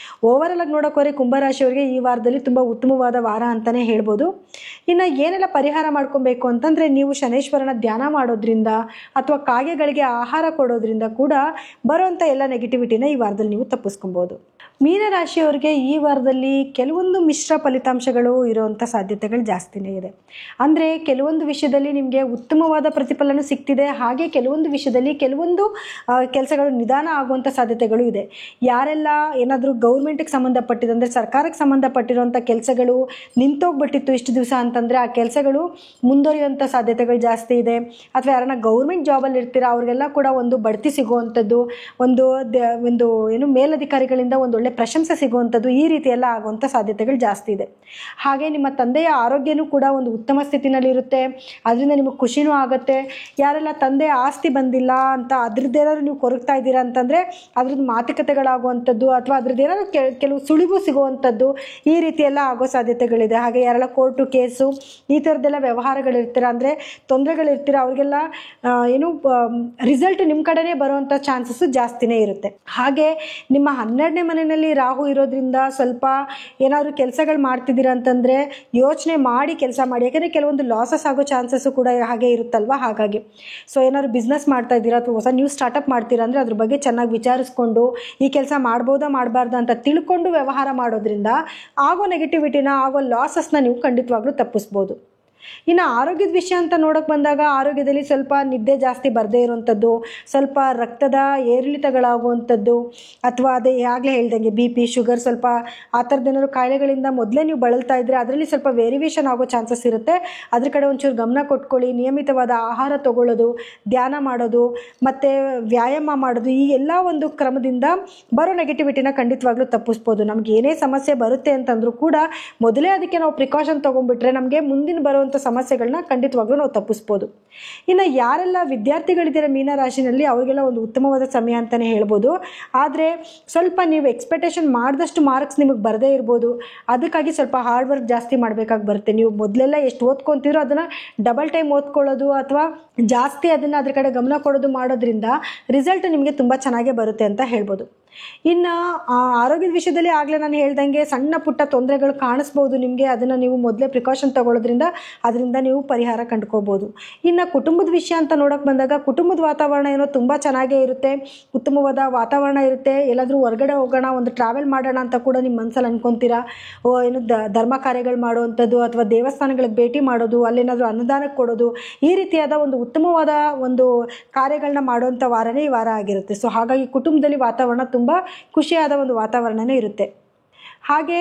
ಓವರಾಲ್ ಆಗಿ ನೋಡೋಕೋರೆ ಕುಂಭರಾಶಿಯವರಿಗೆ ಈ ವಾರದಲ್ಲಿ ತುಂಬ ಉತ್ತಮವಾದ ವಾರ ಅಂತಲೇ ಹೇಳ್ಬೋದು. ಇನ್ನು ಏನೆಲ್ಲ ಪರಿಹಾರ ಮಾಡ್ಕೊಬೇಕು ಅಂತಂದರೆ, ನೀವು ಶನೇಶ್ವರನ ಧ್ಯಾನ ಮಾಡೋದ್ರಿಂದ ಅಥವಾ ಕಾಗೆಗಳಿಗೆ ಆಹಾರ ಕೊಡೋದ್ರಿಂದ ಕೂಡ ಬರುವಂಥ ಎಲ್ಲ ನೆಗೆಟಿವಿಟಿನ ಈ ವಾರದಲ್ಲಿ ನೀವು ತಪ್ಪಿಸ್ಕೊಬೋದು. ಮೀನರಾಶಿಯವರಿಗೆ ಈ ವಾರದಲ್ಲಿ ಕೆಲವೊಂದು ಮಿಶ್ರ ಫಲಿತಾಂಶಗಳು ಇರುವಂಥ ಸಾಧ್ಯತೆಗಳು ಜಾಸ್ತಿನೇ ಇದೆ. ಅಂದರೆ ಕೆಲವೊಂದು ವಿಷಯದಲ್ಲಿ ನಿಮಗೆ ಉತ್ತಮವಾದ ಪ್ರತಿಫಲನೂ ಸಿಗ್ತಿದೆ, ಹಾಗೆ ಕೆಲವೊಂದು ವಿಷಯದಲ್ಲಿ ಕೆಲವೊಂದು ಕೆಲಸಗಳು ನಿಧಾನ ಆಗುವಂಥ ಸಾಧ್ಯತೆಗಳು ಇದೆ. ಯಾರೆಲ್ಲ ಏನಾದರೂ ಗೌರ್ಮೆಂಟಿಗೆ ಸಂಬಂಧಪಟ್ಟಿದ್ದು ಅಂದರೆ ಸರ್ಕಾರಕ್ಕೆ ಸಂಬಂಧಪಟ್ಟಿರುವಂಥ ಕೆಲಸಗಳು ನಿಂತೋಗ್ಬಿಟ್ಟಿತ್ತು ಇಷ್ಟು ದಿವಸ ಅಂತಂದರೆ ಆ ಕೆಲಸಗಳು ಮುಂದುವರಿಯುವಂಥ ಸಾಧ್ಯತೆಗಳು ಜಾಸ್ತಿ ಇದೆ. ಅಥವಾ ಯಾರನ್ನ ಗೌರ್ಮೆಂಟ್ ಜಾಬಲ್ಲಿ ಇರ್ತೀರಾ ಅವ್ರಿಗೆಲ್ಲ ಕೂಡ ಒಂದು ಬಡ್ತಿ ಸಿಗುವಂಥದ್ದು, ಒಂದು ಮೇಲಧಿಕಾರಿಗಳಿಂದ ಒಂದು ಒಳ್ಳೆ ಪ್ರಶಂಸೆ ಸಿಗುವಂಥದ್ದು ಈ ರೀತಿ ಎಲ್ಲ ಆಗುವಂಥ ಸಾಧ್ಯತೆಗಳು ಜಾಸ್ತಿ ಇದೆ. ಹಾಗೆ ನಿಮ್ಮ ತಂದೆಯ ಆರೋಗ್ಯನೂ ಕೂಡ ಒಂದು ಉತ್ತಮ ಸ್ಥಿತಿನಲ್ಲಿ ಇರುತ್ತೆ, ಅದರಿಂದ ನಿಮಗೆ ಖುಷಿನೂ ಆಗುತ್ತೆ. ಯಾರೆಲ್ಲ ತಂದೆ ಆಸ್ತಿ ಬಂದಿಲ್ಲ ಅಂತ ಅದ್ರದ್ದೇನಾದ್ರು ನೀವು ಕೊರಗ್ತಾ ಇದ್ದೀರಾ ಅಂತಂದರೆ ಅದ್ರದ್ದು ಮಾತುಕತೆಗಳಾಗುವಂಥದ್ದು ಅಥವಾ ಅದ್ರದ್ದೇನಾದ್ರು ಕೆಲವು ಸುಳಿವು ಸಿಗುವಂಥದ್ದು ಈ ರೀತಿ ಎಲ್ಲ ಆಗೋ ಸಾಧ್ಯತೆಗಳಿದೆ. ಹಾಗೆ ಯಾರೆಲ್ಲ ಕೋರ್ಟು ಕೇಸು ಈ ಥರದ್ದೆಲ್ಲ ವ್ಯವಹಾರಗಳಿರ್ತೀರ ಅಂದರೆ ತೊಂದರೆಗಳಿರ್ತೀರ ಅವ್ರಿಗೆಲ್ಲ ರಿಸಲ್ಟ್ ನಿಮ್ಮ ಕಡೆನೇ ಬರುವಂಥ ಚಾನ್ಸಸ್ಸು ಜಾಸ್ತಿನೇ ಇರುತ್ತೆ. ಹಾಗೆ ನಿಮ್ಮ 12ನೇ ಮನೆಯಲ್ಲಿ ರಾಹು ಇರೋದ್ರಿಂದ ಸ್ವಲ್ಪ ಏನಾದರೂ ಕೆಲಸಗಳು ಮಾಡ್ತಿದ್ದೀರಾ ಅಂತಂದರೆ ಯೋಚನೆ ಮಾಡಿ ಕೆಲಸ ಮಾಡಿ. ಯಾಕೆಂದರೆ ಕೆಲವೊಂದು ಲಾಸಸ್ ಆಗೋ ಚಾನ್ಸಸ್ಸು ಕೂಡ ಹಾಗೆ ಇರುತ್ತಲ್ವ. ಹಾಗಾಗಿ ಸೊ ಏನಾದ್ರು ಬಿಸ್ನೆಸ್ ಮಾಡ್ತಾ ಇದ್ದೀರಾ ಅಥವಾ ಹೊಸ ನ್ಯೂ ಸ್ಟಾರ್ಟಪ್ ಮಾಡ್ತೀರಾ ಅಂದರೆ ಅದ್ರ ಬಗ್ಗೆ ಚೆನ್ನಾಗಿ ವಿಚಾರಿಸ್ಕೊಂಡು ಈ ಕೆಲಸ ಮಾಡ್ಬೋದಾ ಮಾಡಬಾರ್ದಾ ಅಂತ ತಿಳ್ಕೊಂಡು ವ್ಯವಹಾರ ಮಾಡೋದ್ರಿಂದ ಆಗೋ ನೆಗೆಟಿವಿಟಿನ, ಆಗೋ ಲಾಸಸ್ನ ನೀವು ಖಂಡಿತವಾಗ್ಲೂ ತಪ್ಪಿಸ್ಬೋದು. ಇನ್ನು ಆರೋಗ್ಯದ ವಿಷಯ ಅಂತ ನೋಡೋಕೆ ಬಂದಾಗ ಆರೋಗ್ಯದಲ್ಲಿ ಸ್ವಲ್ಪ ನಿದ್ದೆ ಜಾಸ್ತಿ ಬರದೇ ಇರುವಂಥದ್ದು, ಸ್ವಲ್ಪ ರಕ್ತದ ಏರಿಳಿತಗಳಾಗುವಂಥದ್ದು ಅಥವಾ ಅದೇ ಆಗಲೇ ಹೇಳ್ದಂಗೆ BP, ಶುಗರ್ ಸ್ವಲ್ಪ ಆ ಥರದ್ದೇನಾದ್ರು ಕಾಯಿಲೆಗಳಿಂದ ಮೊದಲೇ ನೀವು ಬಳಲ್ತಾ ಇದ್ದರೆ ಅದರಲ್ಲಿ ಸ್ವಲ್ಪ ವೇರಿಯೇಷನ್ ಆಗೋ ಚಾನ್ಸಸ್ ಇರುತ್ತೆ. ಅದ್ರ ಕಡೆ ಒಂಚೂರು ಗಮನ ಕೊಟ್ಕೊಳ್ಳಿ. ನಿಯಮಿತವಾದ ಆಹಾರ ತಗೊಳ್ಳೋದು, ಧ್ಯಾನ ಮಾಡೋದು ಮತ್ತು ವ್ಯಾಯಾಮ ಮಾಡೋದು ಈ ಎಲ್ಲ ಒಂದು ಕ್ರಮದಿಂದ ಬರೋ ನೆಗೆಟಿವಿಟಿನ ಖಂಡಿತವಾಗ್ಲೂ ತಪ್ಪಿಸ್ಬೋದು. ನಮ್ಗೆ ಏನೇ ಸಮಸ್ಯೆ ಬರುತ್ತೆ ಅಂತಂದ್ರೂ ಕೂಡ ಮೊದಲೇ ಅದಕ್ಕೆ ನಾವು ಪ್ರಿಕಾಷನ್ ತೊಗೊಂಡ್ಬಿಟ್ರೆ ನಮಗೆ ಮುಂದಿನ ಬರುವಂಥ ಸಮಸ್ಯೆಗಳನ್ನ ಖಂಡಿತವಾಗ್ಲೂ ನಾವು ತಪ್ಪಿಸ್ಬೋದು. ಇನ್ನು ಯಾರೆಲ್ಲ ವಿದ್ಯಾರ್ಥಿಗಳಿದ್ದೀರ ಮೀನರಾಶಿನಲ್ಲಿ ಅವರಿಗೆಲ್ಲ ಒಂದು ಉತ್ತಮವಾದ ಸಮಯ ಅಂತಲೇ ಹೇಳ್ಬೋದು. ಆದರೆ ಸ್ವಲ್ಪ ನೀವು ಎಕ್ಸ್ಪೆಕ್ಟೇಷನ್ ಮಾಡಿದಷ್ಟು ಮಾರ್ಕ್ಸ್ ನಿಮಗೆ ಬರದೇ ಇರ್ಬೋದು. ಅದಕ್ಕಾಗಿ ಸ್ವಲ್ಪ ಹಾರ್ಡ್ ವರ್ಕ್ ಜಾಸ್ತಿ ಮಾಡಬೇಕಾಗಿ ಬರುತ್ತೆ. ನೀವು ಮೊದಲೆಲ್ಲ ಎಷ್ಟು ಓದ್ಕೊತೀರೋ ಅದನ್ನು ಡಬಲ್ ಟೈಮ್ ಓದ್ಕೊಳ್ಳೋದು ಅಥವಾ ಜಾಸ್ತಿ ಅದನ್ನು ಅದ್ರ ಕಡೆ ಗಮನ ಕೊಡೋದು ಮಾಡೋದ್ರಿಂದ ರಿಸಲ್ಟ್ ನಿಮಗೆ ತುಂಬ ಚೆನ್ನಾಗೇ ಬರುತ್ತೆ ಅಂತ ಹೇಳ್ಬೋದು. ಇನ್ನು ಆರೋಗ್ಯದ ವಿಷಯದಲ್ಲಿ ಆಗಲೇ ನಾನು ಹೇಳ್ದಂಗೆ ಸಣ್ಣ ಪುಟ್ಟ ತೊಂದರೆಗಳು ಕಾಣಿಸ್ಬೋದು ನಿಮಗೆ. ಅದನ್ನು ನೀವು ಮೊದಲೇ ಪ್ರಿಕಾಷನ್ ತಗೊಳ್ಳೋದ್ರಿಂದ ಅದರಿಂದ ನೀವು ಪರಿಹಾರ ಕಂಡುಕೋಬೋದು. ಇನ್ನು ಕುಟುಂಬದ ವಿಷಯ ಅಂತ ನೋಡೋಕೆ ಬಂದಾಗ ಕುಟುಂಬದ ವಾತಾವರಣ ಏನೋ ತುಂಬ ಚೆನ್ನಾಗೇ ಇರುತ್ತೆ, ಉತ್ತಮವಾದ ವಾತಾವರಣ ಇರುತ್ತೆ. ಎಲ್ಲಾದರೂ ಹೊರಗಡೆ ಹೋಗೋಣ, ಒಂದು ಟ್ರಾವೆಲ್ ಮಾಡೋಣ ಅಂತ ಕೂಡ ನಿಮ್ಮ ಮನಸ್ಸಲ್ಲಿ ಅನ್ಕೊತೀರಾ. ಧರ್ಮ ಕಾರ್ಯಗಳು ಮಾಡುವಂಥದ್ದು ಅಥವಾ ದೇವಸ್ಥಾನಗಳಿಗೆ ಭೇಟಿ ಮಾಡೋದು, ಅಲ್ಲೇನಾದರೂ ಅನ್ನದಾನಕ್ಕೆ ಕೊಡೋದು ಈ ರೀತಿಯಾದ ಒಂದು ಉತ್ತಮವಾದ ಒಂದು ಕಾರ್ಯಗಳನ್ನ ಮಾಡುವಂಥ ವಾರನೇ ಈ ವಾರ ಆಗಿರುತ್ತೆ. ಸೊ ಹಾಗಾಗಿ ಕುಟುಂಬದಲ್ಲಿ ವಾತಾವರಣ ತುಂಬ ಖುಷಿಯಾದ ಒಂದು ವಾತಾವರಣನೇ ಇರುತ್ತೆ. ಹಾಗೆ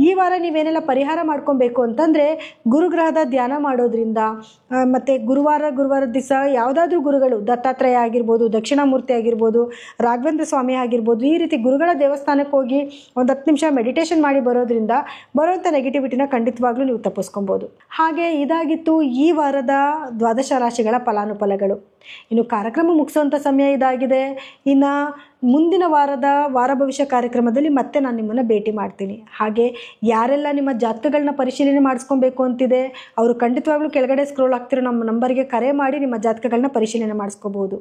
ಈ ವಾರ ನೀವೇನೆಲ್ಲ ಪರಿಹಾರ ಮಾಡ್ಕೊಬೇಕು ಅಂತಂದರೆ ಗುರುಗ್ರಹದ ಧ್ಯಾನ ಮಾಡೋದ್ರಿಂದ ಮತ್ತು ಗುರುವಾರದ ದಿವಸ ಯಾವುದಾದ್ರೂ ಗುರುಗಳು, ದತ್ತಾತ್ರೇಯ ಆಗಿರ್ಬೋದು, ದಕ್ಷಿಣಾಮೂರ್ತಿ ಆಗಿರ್ಬೋದು, ರಾಘವೇಂದ್ರ ಸ್ವಾಮಿ ಆಗಿರ್ಬೋದು, ಈ ರೀತಿ ಗುರುಗಳ ದೇವಸ್ಥಾನಕ್ಕೆ ಹೋಗಿ ಒಂದು 10 ನಿಮಿಷ ಮೆಡಿಟೇಷನ್ ಮಾಡಿ ಬರೋದ್ರಿಂದ ಬರೋವಂಥ ನೆಗೆಟಿವಿಟಿನ ಖಂಡಿತವಾಗ್ಲೂ ನೀವು ತಪ್ಪಿಸ್ಕೊಬೋದು. ಹಾಗೆ ಇದಾಗಿತ್ತು ಈ ವಾರದ 12 ರಾಶಿಗಳ ಫಲಾನುಫಲಗಳು. ಇನ್ನು ಕಾರ್ಯಕ್ರಮ ಮುಗಿಸುವಂಥ ಸಮಯ ಇದಾಗಿದೆ. ಇನ್ನು ಮುಂದಿನ ವಾರದ ವಾರ ಭವಿಷ್ಯ ಕಾರ್ಯಕ್ರಮದಲ್ಲಿ ಮತ್ತೆ ನಾನು ನಿಮ್ಮನ್ನು ಭೇಟಿ ಮಾಡ್ತೀನಿ. ಹಾಗೆ ಯಾರೆಲ್ಲ ನಿಮ್ಮ ಜಾತಕಗಳನ್ನ ಪರಿಶೀಲನೆ ಮಾಡಿಸ್ಕೊಬೇಕು ಅಂತಿದೆ ಅವರು ಖಂಡಿತವಾಗ್ಲೂ ಕೆಳಗಡೆ ಸ್ಕ್ರೋಲ್ ಆಗ್ತಿರೋ ನಮ್ಮ ನಂಬರ್ಗೆ ಕರೆ ಮಾಡಿ ನಿಮ್ಮ ಜಾತಕಗಳನ್ನ ಪರಿಶೀಲನೆ ಮಾಡಿಸ್ಕೋಬಹುದು.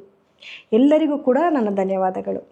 ಎಲ್ಲರಿಗೂ ಕೂಡ ನನ್ನ ಧನ್ಯವಾದಗಳು.